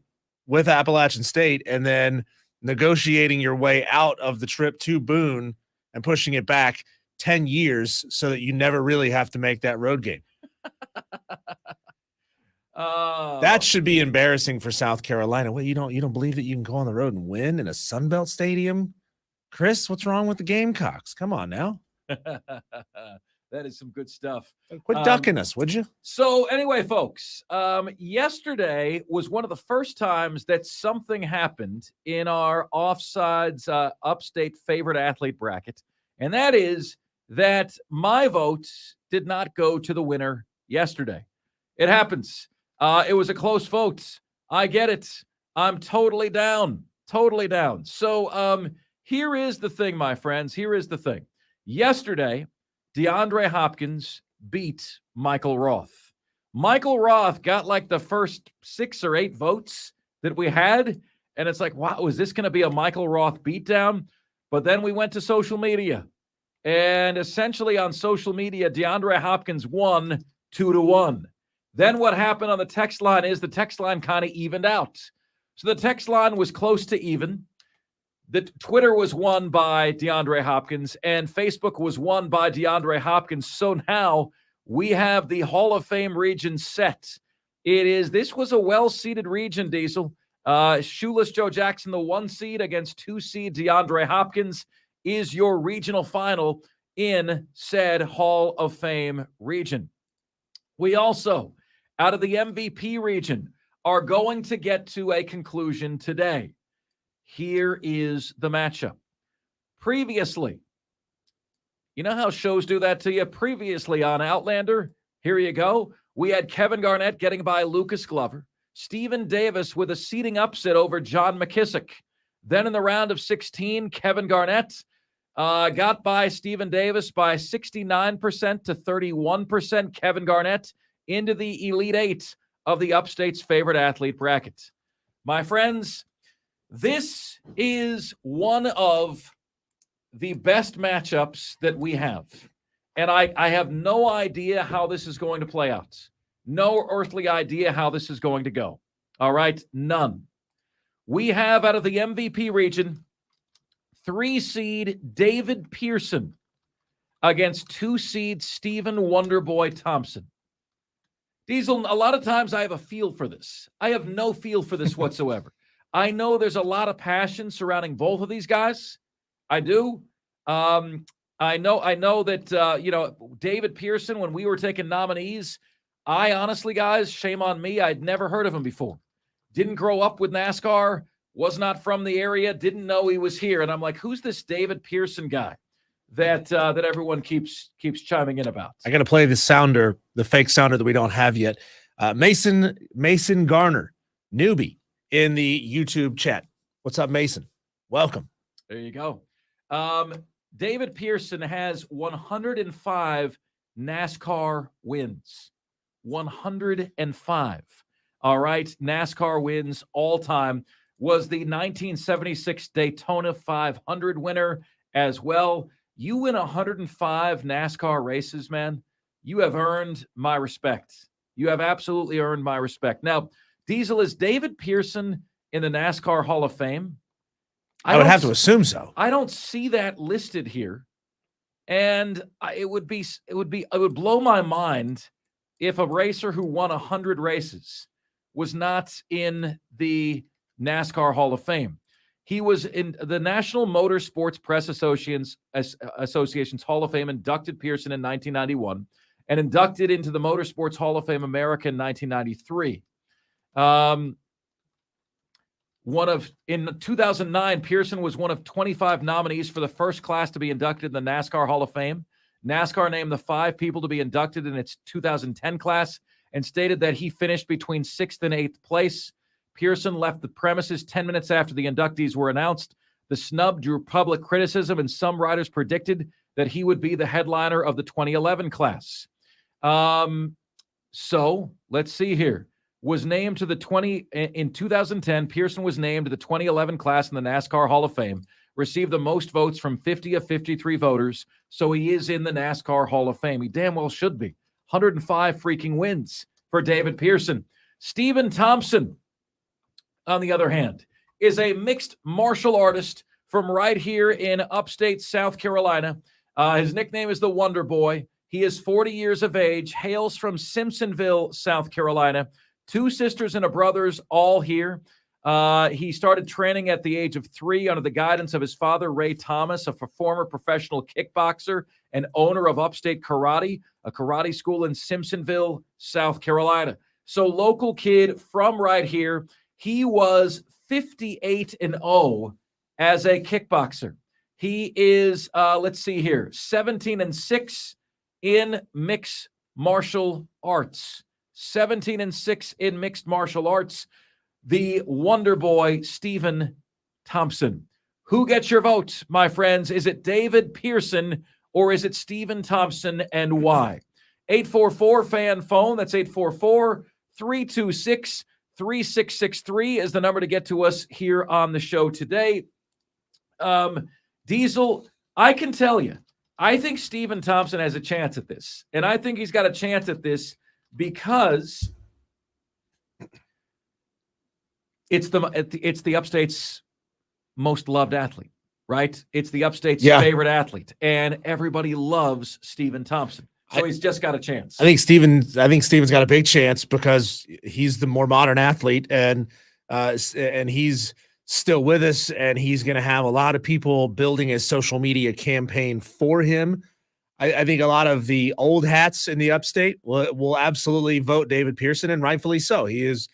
[SPEAKER 2] with Appalachian State and then negotiating your way out of the trip to Boone and pushing it back 10 years so that you never really have to make that road game. That should be embarrassing for South Carolina. Wait, you don't believe that you can go on the road and win in a Sunbelt stadium? Chris, what's wrong with the Gamecocks? Come on now.
[SPEAKER 1] That is some good stuff.
[SPEAKER 2] Quit ducking us, would you?
[SPEAKER 1] So anyway, folks, yesterday was one of the first times that something happened in our Offsides upstate favorite athlete bracket, and that is that my vote did not go to the winner yesterday. It happens. It was a close vote. I get it. I'm totally down. Totally down. So here is the thing, my friends. Here is the thing. Yesterday, DeAndre Hopkins beat Michael Roth. Michael Roth got like the first 6 or 8 votes that we had. And it's like, wow, is this going to be a Michael Roth beatdown? But then we went to social media. And essentially on social media, DeAndre Hopkins won 2-1. Then what happened on the text line is the text line kind of evened out. So the text line was close to even. The Twitter was won by DeAndre Hopkins, and Facebook was won by DeAndre Hopkins. So now we have the Hall of Fame region set. This was a well-seeded region, Diesel. Shoeless Joe Jackson, the 1 seed against 2 seed DeAndre Hopkins, is your regional final in said Hall of Fame region. We also, out of the MVP region, are going to get to a conclusion today. Here is the matchup. Previously, you know how shows do that to you? Previously on Outlander, here you go. We had Kevin Garnett getting by Lucas Glover. Stephen Davis with a seeding upset over John McKissick. Then in the round of 16, Kevin Garnett got by Stephen Davis by 69% to 31%. Kevin Garnett into the Elite Eight of the Upstate's favorite athlete bracket. My friends, this is one of the best matchups that we have. And I have no idea how this is going to play out. No earthly idea how this is going to go. All right? None. We have out of the MVP region, 3 seed David Pearson against 2 seed Stephen Wonderboy Thompson. Diesel, a lot of times I have a feel for this. I have no feel for this whatsoever. I know there's a lot of passion surrounding both of these guys. I do. I know that, David Pearson, when we were taking nominees, I honestly, guys, shame on me, I'd never heard of him before. Didn't grow up with NASCAR, was not from the area, didn't know he was here. And I'm like, who's this David Pearson guy that everyone keeps chiming in about?
[SPEAKER 2] I got to play the sounder, the fake sounder that we don't have yet. Mason Garner, newbie in the YouTube chat. What's up, Mason? Welcome.
[SPEAKER 1] There you go. David Pearson has 105 NASCAR wins. 105. All right. NASCAR wins all time. Was the 1976 Daytona 500 winner as well. You win 105 NASCAR races, man. You have earned my respect. You have absolutely earned my respect. Now, Diesel, is David Pearson in the NASCAR Hall of Fame?
[SPEAKER 2] I would have to assume so.
[SPEAKER 1] I don't see that listed here. And it would blow my mind if a racer who won 100 races was not in the NASCAR Hall of Fame. He was in the National Motorsports Press Association's Hall of Fame, inducted Pearson in 1991, and inducted into the Motorsports Hall of Fame America in 1993. In 2009, Pearson was one of 25 nominees for the first class to be inducted in the NASCAR Hall of Fame. NASCAR named the 5 people to be inducted in its 2010 class and stated that he finished between 6th and 8th place. Pearson left the premises 10 minutes after the inductees were announced. The snub drew public criticism, and some riders predicted that he would be the headliner of the 2011 class. So let's see here. Was named to the in 2010, Pearson was named to the 2011 class in the NASCAR Hall of Fame, received the most votes from 50 of 53 voters, so he is in the NASCAR Hall of Fame. He damn well should be. 105 freaking wins for David Pearson. Stephen Thompson, on the other hand, is a mixed martial artist from right here in upstate South Carolina. His nickname is the Wonder Boy. He is 40 years of age, hails from Simpsonville, South Carolina. 2 sisters and a brother's all here. He started training at the age of 3 under the guidance of his father, Ray Thomas, a former professional kickboxer and owner of Upstate Karate, a karate school in Simpsonville, South Carolina. So local kid from right here. He was 58-0 as a kickboxer. He is, let's see here, 17-6 in mixed martial arts. 17-6 in mixed martial arts. The Wonder Boy, Stephen Thompson. Who gets your vote, my friends? Is it David Pearson or is it Stephen Thompson, and why? 844-FAN phone. That's 844-326-3663 is the number to get to us here on the show today. Diesel, I can tell you, I think Stephen Thompson has a chance at this. And I think he's got a chance at this because it's the Upstate's most loved athlete, right? It's the Upstate's favorite athlete, and everybody loves Stephen Thompson. So he's just got a chance.
[SPEAKER 2] I think Stephen's got a big chance because he's the more modern athlete, and he's still with us, and he's going to have a lot of people building his social media campaign for him. I think a lot of the old hats in the Upstate will absolutely vote David Pearson, and rightfully so. He is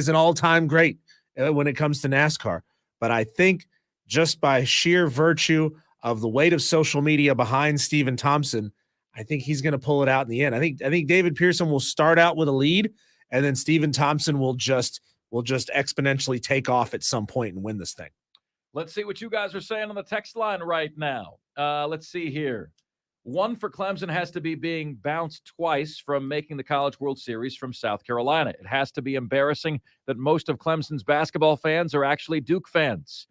[SPEAKER 2] an all-time great when it comes to NASCAR. But I think just by sheer virtue of the weight of social media behind Stephen Thompson, I think he's going to pull it out in the end. I think David Pearson will start out with a lead, and then Stephen Thompson will just exponentially take off at some point and win this thing.
[SPEAKER 1] Let's see what you guys are saying on the text line right now. Let's see here. 1 for Clemson has to be being bounced twice from making the College World Series from South Carolina. It has to be embarrassing that most of Clemson's basketball fans are actually Duke fans.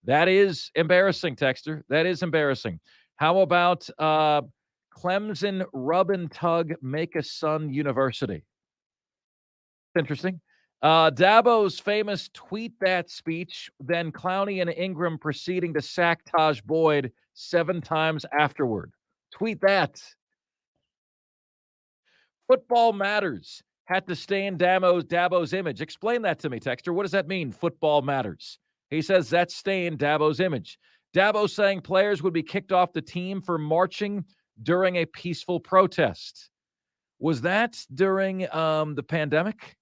[SPEAKER 1] That is embarrassing, Texter. That is embarrassing. How about Clemson rub and tug make a Sun University? Interesting. Dabo's famous tweet that speech, then Clowney and Ingram proceeding to sack Taj Boyd 7 times afterward. Tweet that. Football matters. Had to stay in Dabo's image. Explain that to me, Texter. What does that mean, football matters? He says that's staying Dabo's image. Dabo saying players would be kicked off the team for marching during a peaceful protest. Was that during the pandemic?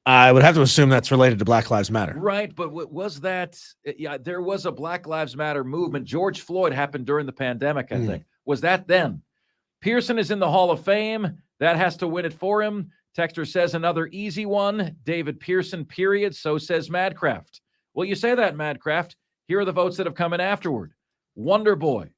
[SPEAKER 2] I would have to assume that's related to Black Lives Matter.
[SPEAKER 1] Right, but was that – yeah, there was a Black Lives Matter movement. George Floyd happened during the pandemic, I think. Was that then? Pearson is in the Hall of Fame. That has to win it for him. Texter says another easy one. David Pearson, period. So says Madcraft. Well, you say that, Madcraft. Here are the votes that have come in afterward. Wonder Boy.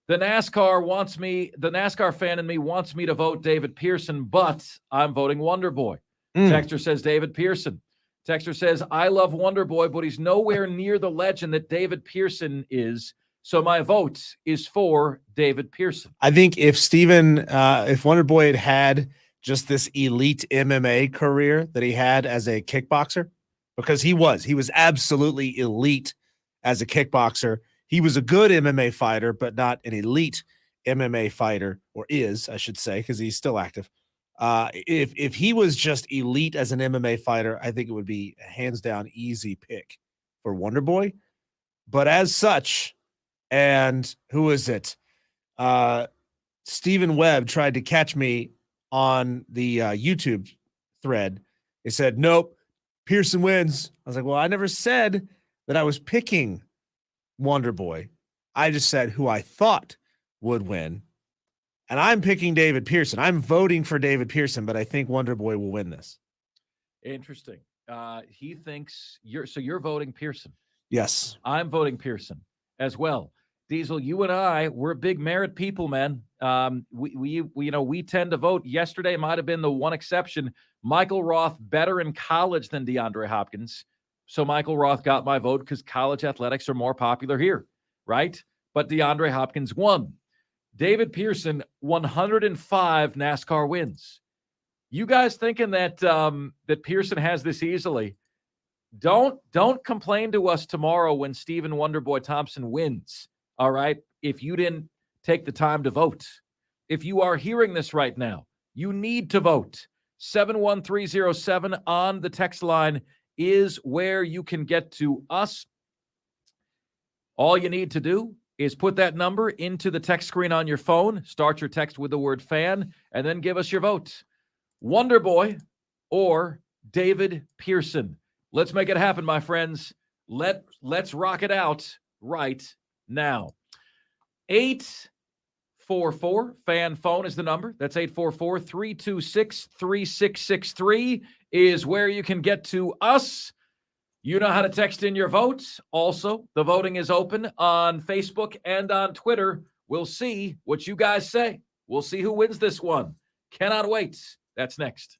[SPEAKER 1] The NASCAR fan in me wants me to vote David Pearson, but I'm voting Wonder Boy. Texter says David Pearson. Texter says, I love Wonder Boy, but he's nowhere near the legend that David Pearson is. So my vote is for David Pearson.
[SPEAKER 2] I think if Wonder Boy had just this elite MMA career that he had as a kickboxer, because he was absolutely elite as a kickboxer. He was a good MMA fighter, but not an elite MMA fighter, or is, I should say, because he's still active. If he was just elite as an MMA fighter, I think it would be a hands down easy pick for Wonder Boy. But as such, and who is it? Stephen Webb tried to catch me on the YouTube thread. He said, nope, Pearson wins. I was like, well, I never said that I was picking Wonder Boy. I just said who I thought would win. And I'm picking David Pearson. I'm voting for David Pearson, but I think Wonder Boy will win this.
[SPEAKER 1] Interesting. He thinks you're voting Pearson.
[SPEAKER 2] Yes.
[SPEAKER 1] I'm voting Pearson as well. Diesel, you and I, we're big merit people, man. We tend to vote. Yesterday might have been the one exception. Michael Roth better in college than DeAndre Hopkins. So Michael Roth got my vote because college athletics are more popular here, right? But DeAndre Hopkins won. David Pearson, 105 NASCAR wins. You guys thinking that that Pearson has this easily? Don't complain to us tomorrow when Stephen Wonderboy Thompson wins. All right, if you didn't take the time to vote. If you are hearing this right now, you need to vote. 71307 on the text line is where you can get to us. All you need to do is put that number into the text screen on your phone, start your text with the word fan, and then give us your vote. Wonderboy or David Pearson. Let's make it happen, my friends. Let's rock it out right now. 844 fan phone is the number. That's 844-326-3663 is where you can get to us. You know how to text in your votes. Also, the voting is open on Facebook and on Twitter. We'll see what you guys say. We'll see who wins this one. Cannot wait. That's next.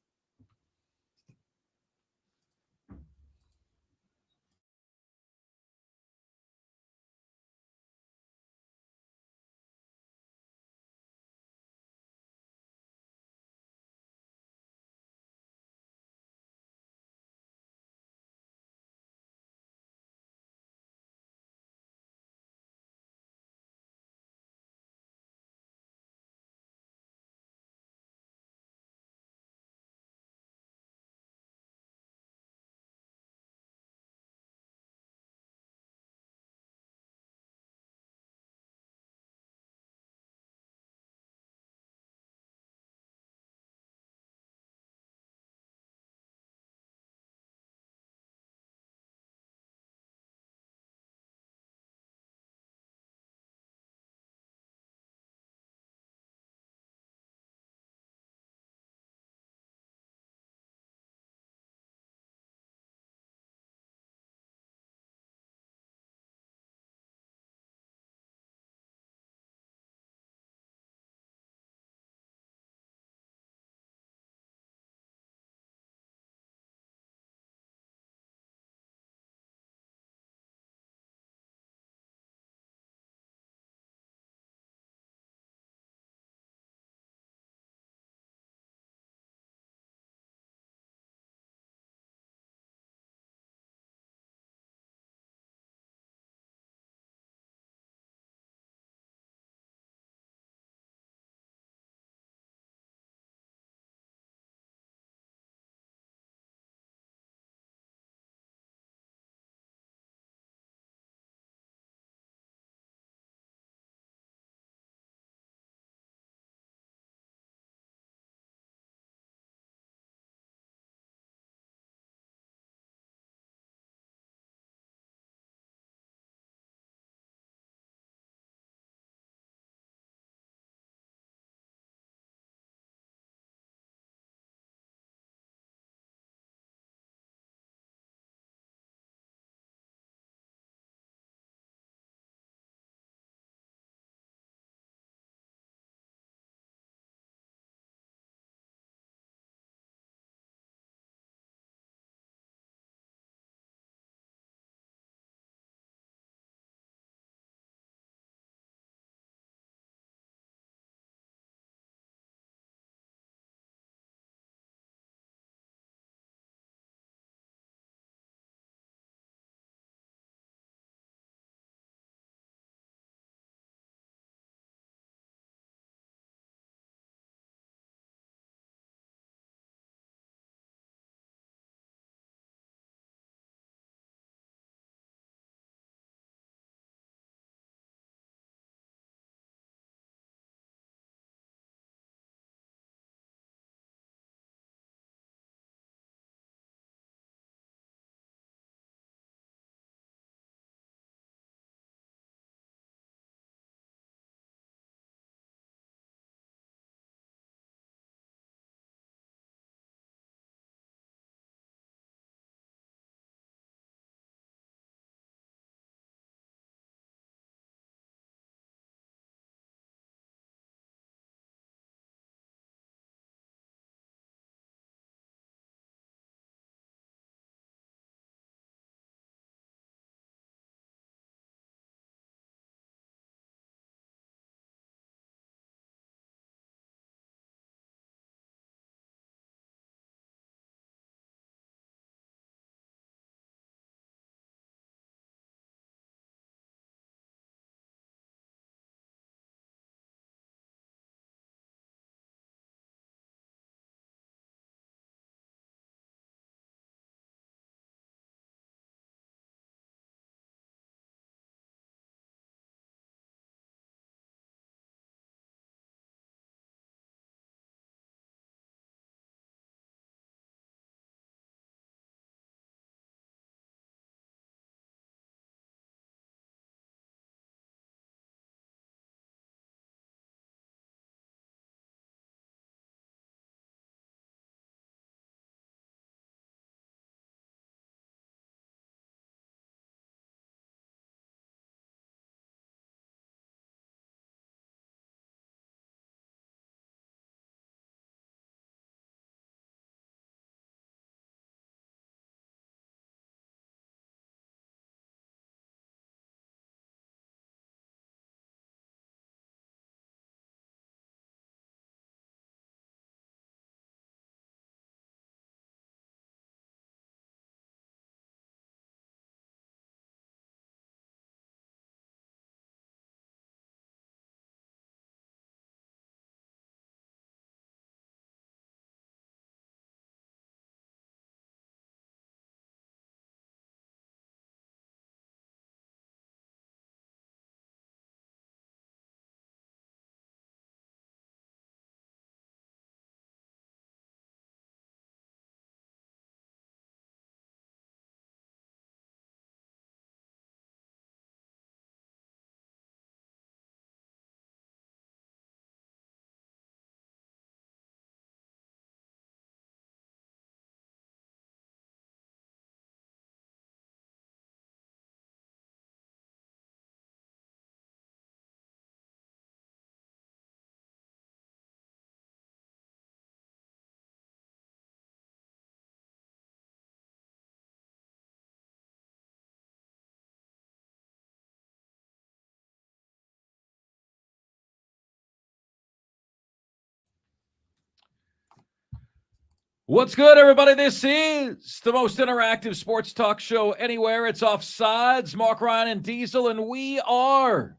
[SPEAKER 1] What's good, everybody? This is the most interactive sports talk show anywhere. It's Offsides, Mark, Ryan, and Diesel, and we are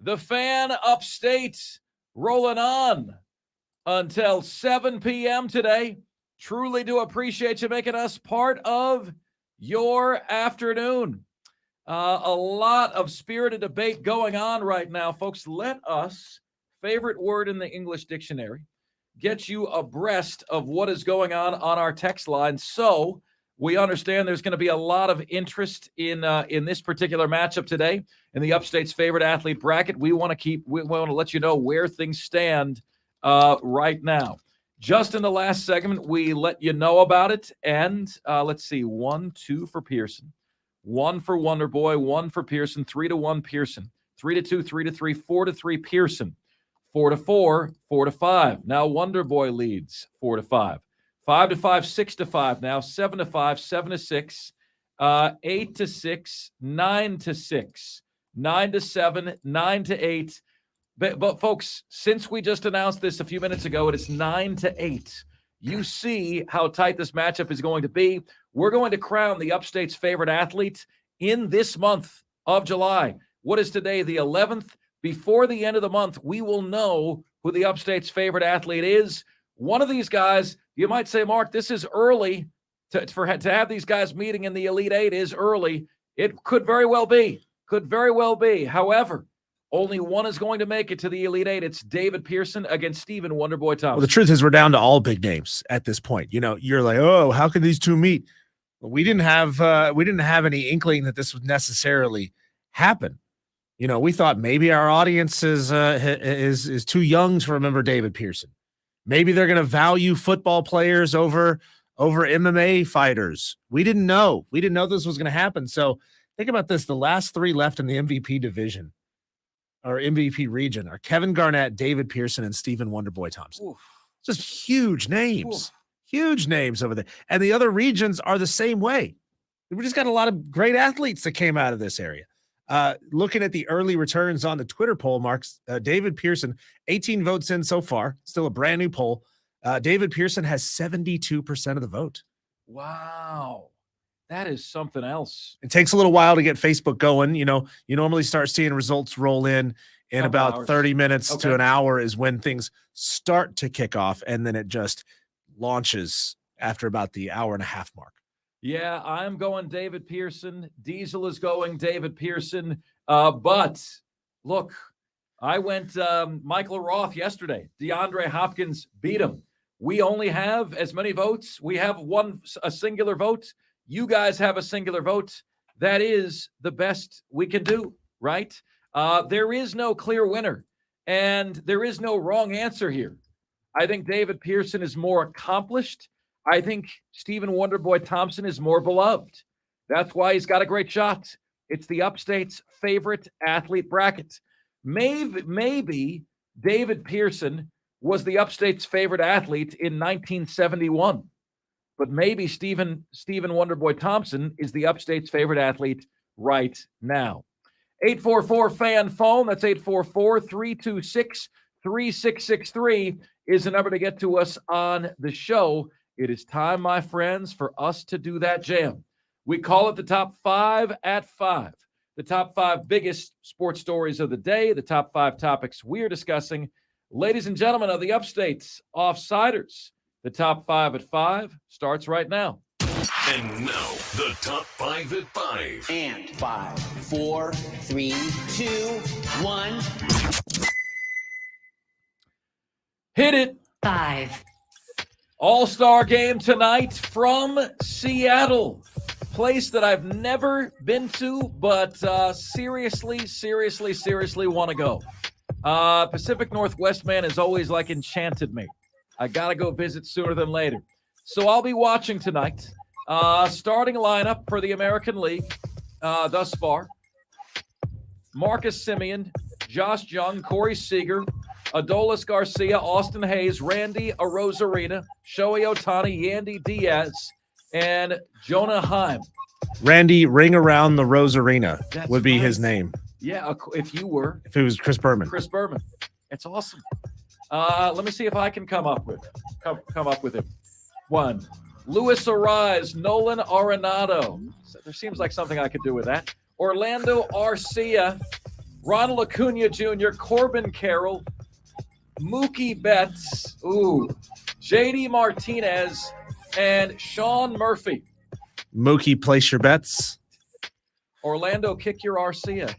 [SPEAKER 1] the Fan Upstate, rolling on until 7 p.m. today. Truly do appreciate you making us part of your afternoon. A lot of spirited debate going on right now, folks. Let us, favorite word in the English dictionary, get you abreast of what is going on our text line. So we understand there's going to be a lot of interest in this particular matchup today in the Upstate's favorite athlete bracket. We want to let you know where things stand right now. Just in the last segment, we let you know about it. And let's see, 1-2 for Pearson, 1 for Wonder Boy, 1 for Pearson, 3-1 Pearson, 3-2, 3-3, 4-3 Pearson. 4-4, 4-5. Now Wonder Boy leads 4-5. 5-5, 6-5. Now 7-5, 7-6, 8-6, 9-6, 9-7, 9-8. But folks, since we just announced this a few minutes ago, it is 9-8. You see how tight this matchup is going to be. We're going to crown the Upstate's favorite athlete in this month of July. What is today, the 11th? Before the end of the month, we will know who the Upstate's favorite athlete is. One of these guys, you might say, Mark, this is early. To have these guys meeting in the Elite Eight is early. It could very well be. Could very well be. However, only one is going to make it to the Elite Eight. It's David Pearson against Stephen Wonderboy Thompson.
[SPEAKER 2] Well, the truth is we're down to all big names at this point. You know, you're like, oh, how can these two meet? Well, we didn't have any inkling that this would necessarily happen. You know, we thought maybe our audience is too young to remember David Pearson. Maybe they're going to value football players over MMA fighters. We didn't know. We didn't know this was going to happen. So think about this. The last three left in the MVP division or MVP region are Kevin Garnett, David Pearson, and Stephen Wonderboy Thompson.
[SPEAKER 1] Oof.
[SPEAKER 2] Just huge names.
[SPEAKER 1] Oof.
[SPEAKER 2] Huge names over there. And the other regions are the same way. We just got a lot of great athletes that came out of this area. Looking at the early returns on the Twitter poll, Marks, David Pearson, 18 votes in so far, still a brand new poll. David Pearson has 72% of the vote.
[SPEAKER 1] Wow. That is something else.
[SPEAKER 2] It takes a little while to get Facebook going. You know, you normally start seeing results roll in about
[SPEAKER 1] hours.
[SPEAKER 2] 30 minutes to an hour is when things start to kick off. And then it just launches after about the hour and a half mark.
[SPEAKER 1] Yeah, I'm going David Pearson. Diesel is going David Pearson. But look, I went Michael Roth yesterday. DeAndre Hopkins beat him. We only have as many votes. We have a singular vote. You guys have a singular vote. That is the best we can do, right? There is no clear winner, and there is no wrong answer here. I think David Pearson is more accomplished. I think Stephen Wonderboy Thompson is more beloved. That's why he's got a great shot. It's the Upstate's favorite athlete bracket. Maybe David Pearson was the Upstate's favorite athlete in 1971. But maybe Stephen Wonderboy Thompson is the Upstate's favorite athlete right now. 844-FAN phone. That's 844-326-3663 is the number to get to us on the show. It is time, my friends, for us to do that jam. We call it the Top 5 at 5. The top 5 biggest sports stories of the day, the top 5 topics we're discussing. Ladies and gentlemen of the Upstate's Offsiders, the Top 5 at 5 starts right now.
[SPEAKER 6] And now, the Top 5 at 5.
[SPEAKER 7] And 5, 4, 3, 2, 1.
[SPEAKER 1] Hit it.
[SPEAKER 8] 5.
[SPEAKER 1] All-Star game tonight from Seattle. Place that I've never been to, but seriously want to go. Pacific Northwest, man, has always enchanted me. I got to go visit sooner than later. So I'll be watching tonight. Starting lineup for the American League thus far. Marcus Semien, Josh Jung, Corey Seager, Adolis Garcia, Austin Hayes, Randy Arozarena, Shohei Ohtani, Yandy Diaz, and Jonah Heim.
[SPEAKER 2] Randy Ring Around the Rosarena would be his name.
[SPEAKER 1] Yeah, if you were.
[SPEAKER 2] If it was Chris Berman.
[SPEAKER 1] Chris Berman. It's awesome. Let me see if I can come up with him. 1. Luis Ariz, Nolan Arenado. There seems like something I could do with that. Orlando Arcia, Ronald Acuna Jr., Corbin Carroll, Mookie Betts, JD Martinez, and Sean Murphy.
[SPEAKER 2] Mookie, place your bets.
[SPEAKER 1] Orlando, kick your Arcia.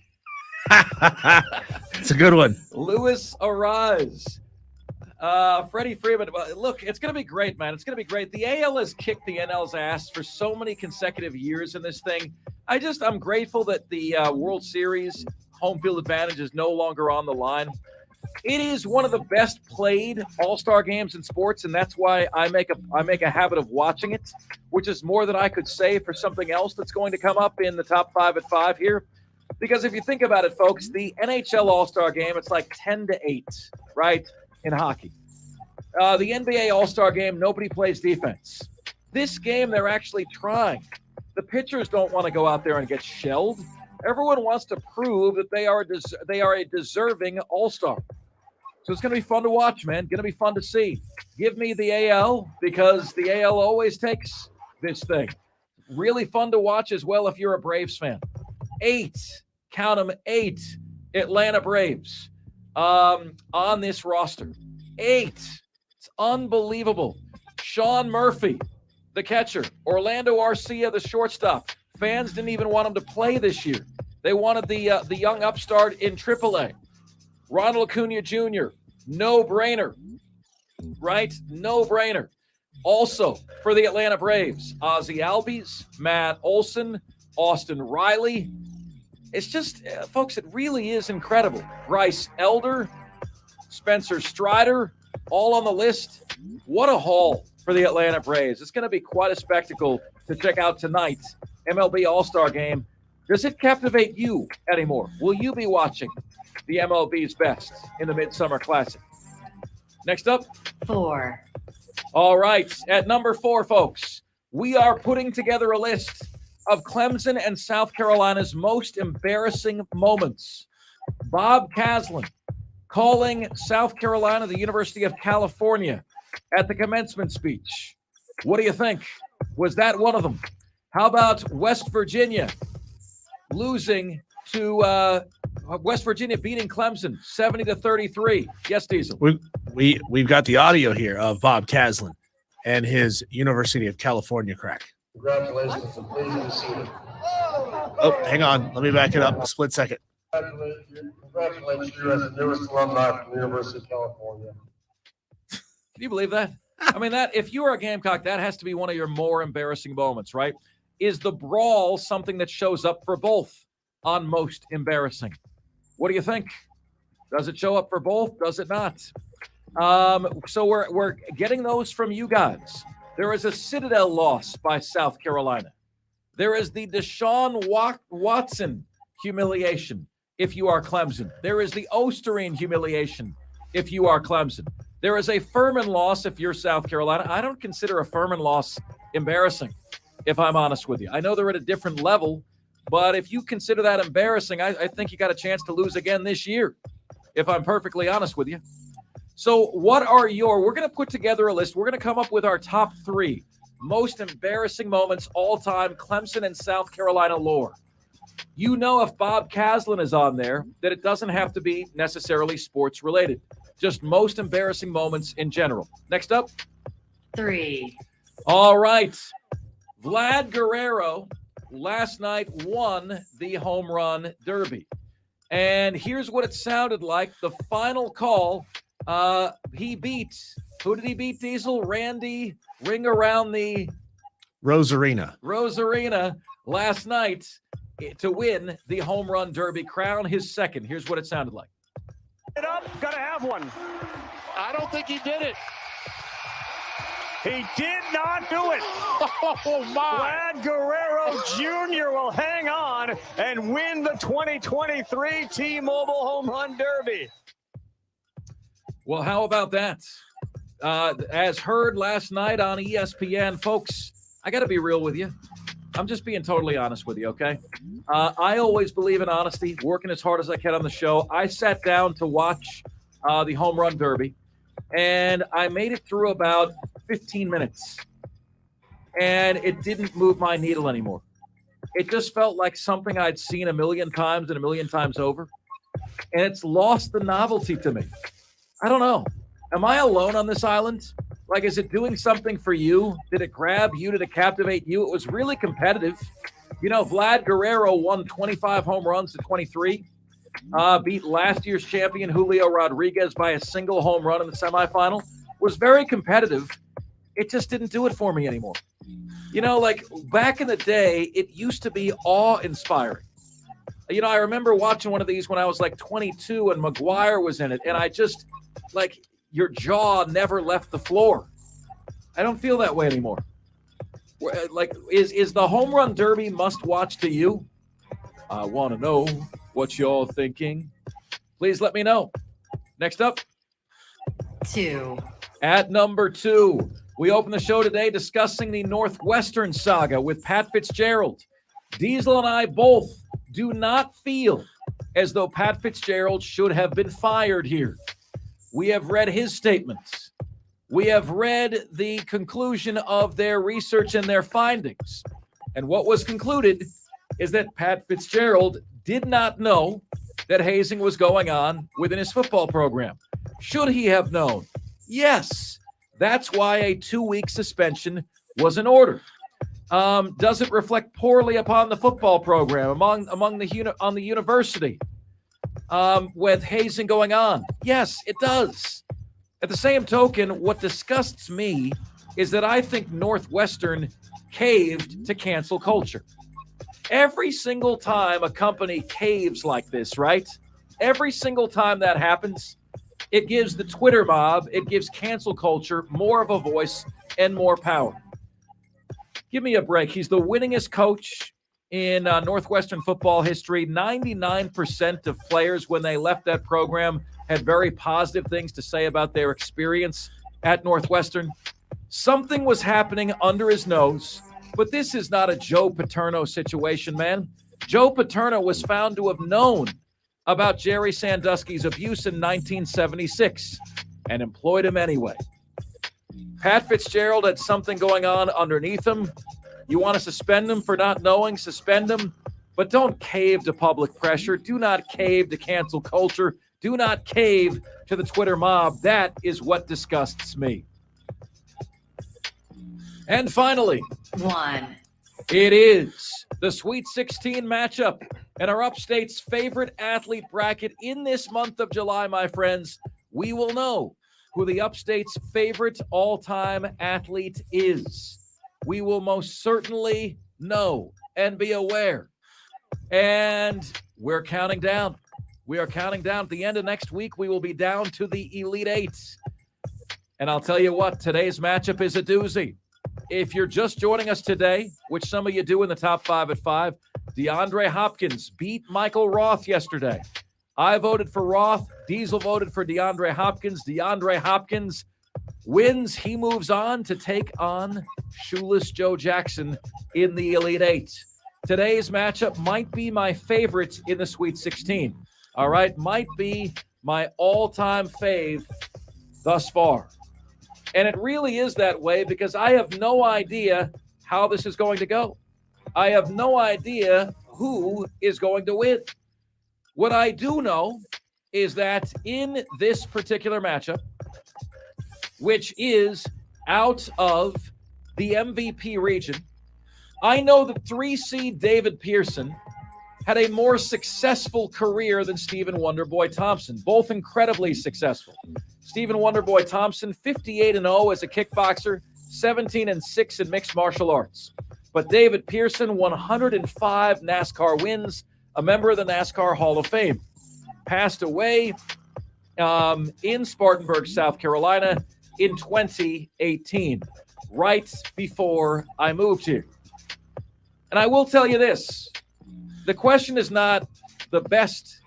[SPEAKER 2] It's a good one.
[SPEAKER 1] Luis Ariz. Freddie Freeman. Look, it's going to be great, man. It's going to be great. The AL has kicked the NL's ass for so many consecutive years in this thing. I'm grateful that the World Series home field advantage is no longer on the line. It is one of the best played All-Star games in sports, and that's why I make a habit of watching it, which is more than I could say for something else that's going to come up in the top 5 at 5 here. Because if you think about it, folks, the NHL All-Star game, it's like 10-8, right, in hockey. The NBA All-Star game, nobody plays defense. This game, they're actually trying. The pitchers don't want to go out there and get shelled. Everyone wants to prove that they are a deserving All-Star. So it's going to be fun to watch, man. Going to be fun to see. Give me the AL because the AL always takes this thing. Really fun to watch as well if you're a Braves fan. 8, count them, 8 Atlanta Braves on this roster. 8. It's unbelievable. Sean Murphy, the catcher. Orlando Arcia, the shortstop. Fans didn't even want him to play this year. They wanted the young upstart in AAA. Ronald Acuna Jr., no-brainer, right? No-brainer. Also, for the Atlanta Braves, Ozzie Albies, Matt Olson, Austin Riley. It's just, folks, it really is incredible. Bryce Elder, Spencer Strider, all on the list. What a haul for the Atlanta Braves. It's going to be quite a spectacle to check out tonight. MLB All-Star Game. Does it captivate you anymore? Will you be watching the MLB's best in the Midsummer Classic? Next up.
[SPEAKER 8] 4.
[SPEAKER 1] All right. At number 4, folks, we are putting together a list of Clemson and South Carolina's most embarrassing moments. Bob Caslin calling South Carolina the University of California at the commencement speech. What do you think? Was that one of them? How about West Virginia losing to West Virginia beating Clemson 70-33? Yes, Diesel.
[SPEAKER 2] We've got the audio here of Bob Caslin and his University of California crack.
[SPEAKER 5] Congratulations and please be seated.
[SPEAKER 2] Oh, hang on. Let me back it up a split second.
[SPEAKER 5] Congratulate you as the newest alumni from the University of California.
[SPEAKER 1] Can you believe that? I mean, that if you are a Gamecock, that has to be one of your more embarrassing moments, right? Is the brawl something that shows up for both on most embarrassing? What do you think? Does it show up for both? Does it not? So we're getting those from you guys. There is a Citadel loss by South Carolina. There is the Deshaun Watson humiliation if you are Clemson. There is the Osterine humiliation if you are Clemson. There is a Furman loss if you're South Carolina. I don't consider a Furman loss embarrassing, if I'm honest with you. I know they're at a different level, but if you consider that embarrassing, I think you got a chance to lose again this year, if I'm perfectly honest with you. So what are we're going to put together a list. We're going to come up with our top 3 most embarrassing moments all time, Clemson and South Carolina lore. You know, if Bob Caslin is on there, that it doesn't have to be necessarily sports related, just most embarrassing moments in general. Next up.
[SPEAKER 8] 3.
[SPEAKER 1] All right. Vlad Guerrero last night won the home run derby. And here's what it sounded like. The final call, he beat, who did he beat, Diesel? Randy Ring Around the Rosarina last night to win the home run derby crown, his second. Here's what it sounded like.
[SPEAKER 9] It up, gotta have one. I don't think he did it. He did not do it. Oh, my. Vlad Guerrero Jr. will hang on and win the 2023 T-Mobile Home Run Derby.
[SPEAKER 1] Well, how about that? As heard last night on ESPN, folks, I got to be real with you. I'm just being totally honest with you, okay? I always believe in honesty, working as hard as I can on the show. I sat down to watch the home run derby, and I made it through about 15 minutes. and it didn't move my needle anymore. It just felt like something I'd seen a million times and a million times over, and it's lost the novelty to me. I don't know. Am I alone on this island? Like, is it doing something for you? Did it grab you? Did it captivate you? It was really competitive. You know, Vlad Guerrero won 25 home runs to 23, beat last year's champion Julio Rodriguez by a single home run in the semifinal. Was very competitive. It just didn't do it for me anymore. You know, like back in the day, it used to be awe-inspiring. You know, I remember watching one of these when I was like 22 and McGuire was in it, and I just, like, your jaw never left the floor. I don't feel that way anymore. Like, is the home run derby must watch to you? I want to know what you're thinking. Please let me know. Next up.
[SPEAKER 8] 2.
[SPEAKER 1] At number 2, we open the show today discussing the Northwestern saga with Pat Fitzgerald. Diesel and I both do not feel as though Pat Fitzgerald should have been fired here. We have read his statements. We have read the conclusion of their research and their findings. And what was concluded is that Pat Fitzgerald did not know that hazing was going on within his football program. Should he have known? Yes. That's why a 2-week suspension was in order. Does it reflect poorly upon the football program on the university with hazing going on? Yes, it does. At the same token, what disgusts me is that I think Northwestern caved to cancel culture. Every single time a company caves like this, right? Every single time that happens, it gives the Twitter mob, it gives cancel culture more of a voice and more power. Give me a break. He's the winningest coach in Northwestern football history. 99% of players, when they left that program, had very positive things to say about their experience at Northwestern. Something was happening under his nose, but this is not a Joe Paterno situation, man. Joe Paterno was found to have known about Jerry Sandusky's abuse in 1976 and employed him anyway. Pat Fitzgerald had something going on underneath him. You want to suspend him for not knowing? Suspend him. But don't cave to public pressure. Do not cave to cancel culture. Do not cave to the Twitter mob. That is what disgusts me. And finally,
[SPEAKER 8] 1.
[SPEAKER 1] It is the Sweet 16 matchup and our Upstate's favorite athlete bracket in this month of July, my friends. We will know who the Upstate's favorite all-time athlete is. We will most certainly know and be aware. And we're counting down. We are counting down. At the end of next week, we will be down to the Elite Eight. And I'll tell you what, today's matchup is a doozy. If you're just joining us today, which some of you do in the top 5 at 5, DeAndre Hopkins beat Michael Roth yesterday. I voted for Roth. Diesel voted for DeAndre Hopkins. DeAndre Hopkins wins. He moves on to take on Shoeless Joe Jackson in the Elite Eight. Today's matchup might be my favorite in the Sweet 16. All right, might be my all-time fave thus far. And it really is that way because I have no idea how this is going to go. I have no idea who is going to win. What I do know is that in this particular matchup, which is out of the MVP region, I know that 3 seed David Pearson had a more successful career than Stephen Wonderboy Thompson, both incredibly successful. Stephen Wonderboy Thompson, 58-0 as a kickboxer, 17-6 in mixed martial arts. But David Pearson, 105 NASCAR wins, a member of the NASCAR Hall of Fame. Passed away in Spartanburg, South Carolina in 2018, right before I moved here. And I will tell you this. The question is not the best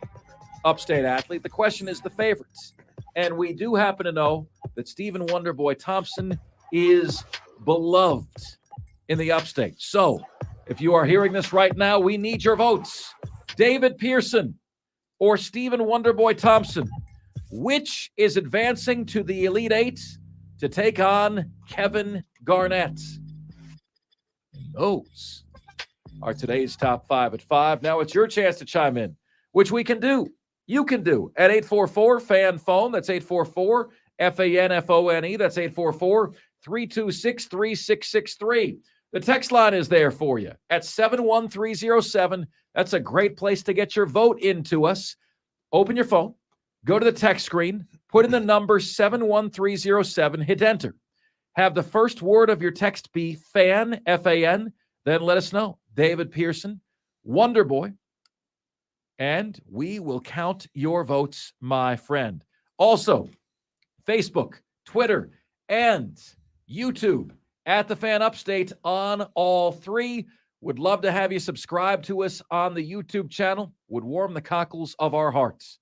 [SPEAKER 1] upstate athlete. The question is the favorites. And we do happen to know that Stephen Wonderboy Thompson is beloved in the upstate. So if you are hearing this right now, we need your votes. David Pearson or Stephen Wonderboy Thompson, which is advancing to the Elite Eight to take on Kevin Garnett? Those are today's top 5 at 5. Now it's your chance to chime in, which we can do. You can do at 844-FAN-PHONE. That's 844-FANFONE. That's 844-326-3663. The text line is there for you at 71307. That's a great place to get your vote into us. Open your phone, go to the text screen, put in the number 71307, hit enter. Have the first word of your text be FAN, F-A-N, then let us know. David Pearson, Wonder Boy, and we will count your votes, my friend. Also, Facebook, Twitter, and YouTube at the Fan Upstate on all 3. Would love to have you subscribe to us on the YouTube channel. Would warm the cockles of our hearts.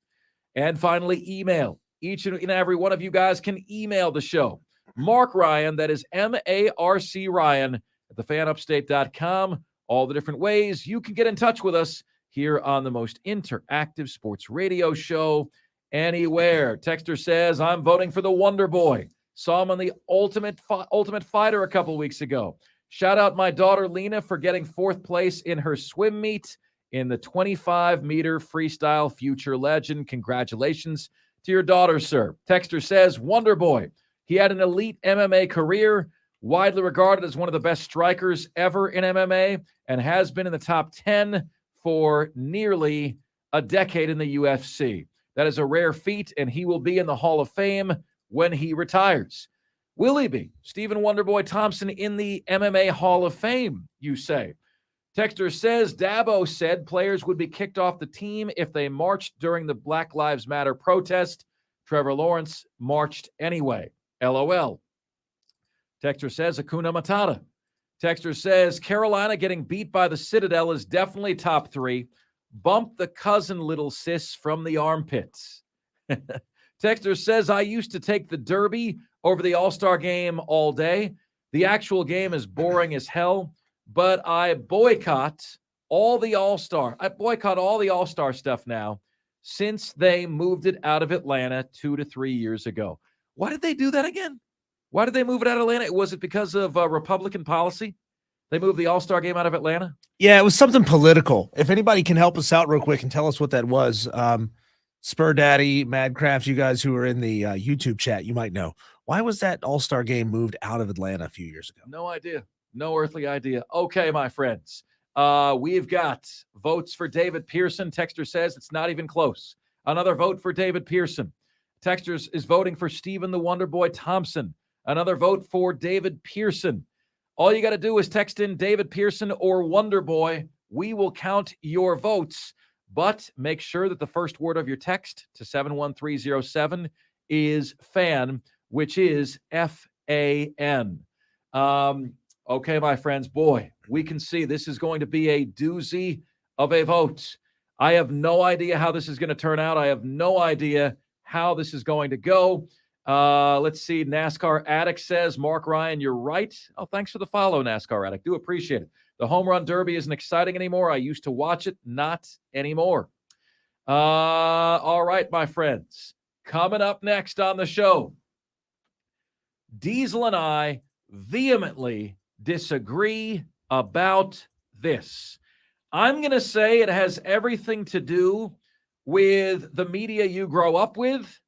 [SPEAKER 1] And finally, email. Each and every one of you guys can email the show. Mark Ryan, that is M-A-R-C Ryan at thefanupstate.com. All the different ways you can get in touch with us here on the most interactive sports radio show anywhere. Texter says, I'm voting for the Wonder Boy. Saw him on the Ultimate Fighter a couple weeks ago. Shout out my daughter Lena for getting 4th place in her swim meet in the 25-meter freestyle future legend. Congratulations to your daughter, sir. Texter says, Wonder Boy. He had an elite MMA career, widely regarded as one of the best strikers ever in MMA, and has been in the top 10 for nearly a decade in the UFC. That is a rare feat, and he will be in the Hall of Fame when he retires. Will he be? Stephen Wonderboy Thompson in the MMA Hall of Fame, you say. Texter says, Dabo said players would be kicked off the team if they marched during the Black Lives Matter protest. Trevor Lawrence marched anyway. LOL. Texter says, Hakuna Matata. Texter says, Carolina getting beat by the Citadel is definitely top 3. Bump the cousin little sis from the armpits. Texter says, I used to take the Derby over the All-Star game all day. The actual game is boring as hell, but I boycott all the All-Star. I boycott all the All-Star stuff now since they moved it out of Atlanta 2 to 3 years ago. Why did they do that again? Why did they move it out of Atlanta? Was it because of Republican policy? They moved the All-Star game out of Atlanta?
[SPEAKER 2] Yeah, it was something political. If anybody can help us out real quick and tell us what that was, Spur Daddy, Madcraft, you guys who are in the YouTube chat, you might know. Why was that All-Star game moved out of Atlanta a few years ago?
[SPEAKER 1] No idea. No earthly idea. Okay, my friends. We've got votes for David Pearson. Texter says it's not even close. Another vote for David Pearson. Texter is voting for Stephen the Wonder Boy Thompson. Another vote for David Pearson. All you got to do is text in David Pearson or Wonder Boy. We will count your votes, but make sure that the first word of your text to 71307 is FAN, which is F-A-N. Okay, my friends, boy, we can see this is going to be a doozy of a vote. I have no idea how this is going to turn out. I have no idea how this is going to go. Let's see. NASCAR Addict says, Mark Ryan, you're right. Oh, thanks for the follow, NASCAR Addict. Do appreciate it. The Home Run Derby isn't exciting anymore. I used to watch it. Not anymore. All right, my friends. Coming up next on the show, Diesel and I vehemently disagree about this. I'm going to say it has everything to do with the media you grow up with,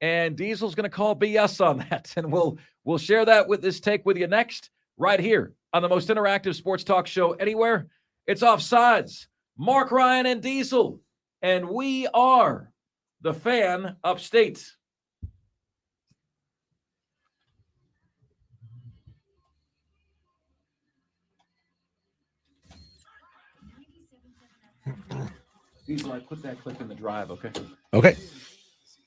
[SPEAKER 1] and Diesel's going to call BS on that, and we'll share that with this take with you next, right here on the most interactive sports talk show anywhere. It's Offsides, Mark Ryan and Diesel, and we are the Fan Upstate. Diesel, I put that clip in the drive, okay?
[SPEAKER 2] Okay.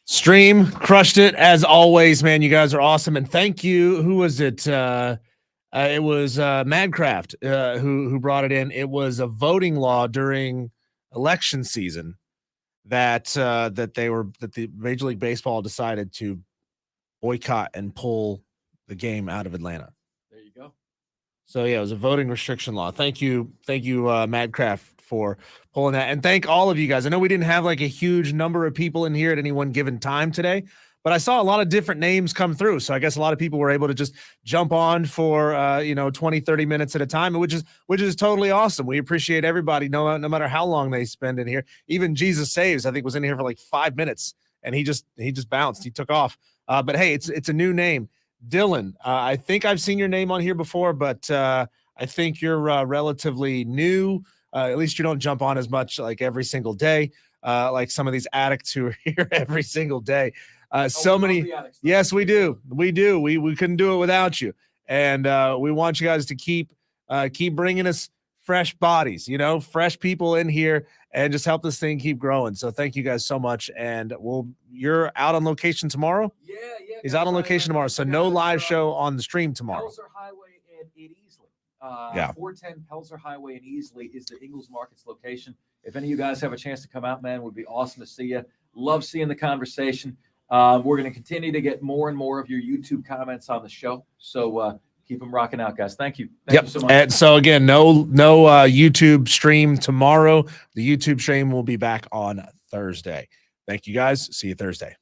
[SPEAKER 2] Stream crushed it as always, man. You guys are awesome, and thank you. Who was it? It was Madcraft who brought it in. It was a voting law during election season that the Major League Baseball decided to boycott and pull the game out of Atlanta.
[SPEAKER 1] There you go.
[SPEAKER 2] So yeah, it was a voting restriction law. Thank you, Madcraft, for pulling that, and thank all of you guys. I know we didn't have like a huge number of people in here at any one given time today, but I saw a lot of different names come through. So I guess a lot of people were able to just jump on for 20, 30 minutes at a time, which is totally awesome. We appreciate everybody, no matter how long they spend in here. Even Jesus Saves, I think, was in here for like 5 minutes, and he just bounced. He took off. But hey, it's a new name. Dylan, I think I've seen your name on here before, but I think you're relatively new. At least you don't jump on as much like every single day, like some of these addicts who are here every single day. So many. Yes, we do. We do. We couldn't do it without you. And we want you guys to keep bringing us fresh bodies, fresh people in here, and just help this thing keep growing. So thank you guys so much. And you're out on location tomorrow? Yeah. He's out on location tomorrow. So no live show on the stream tomorrow.
[SPEAKER 1] Pelzer Highway and in Easley. 410 Pelzer Highway in Easley is the Ingles Markets location. If any of you guys have a chance to come out, man, it would be awesome to see you. Love seeing the conversation. We're going to continue to get more and more of your YouTube comments on the show. So keep them rocking out, guys. Thank you. Thank you so much.
[SPEAKER 2] And so again, no YouTube stream tomorrow. The YouTube stream will be back on Thursday. Thank you guys. See you Thursday.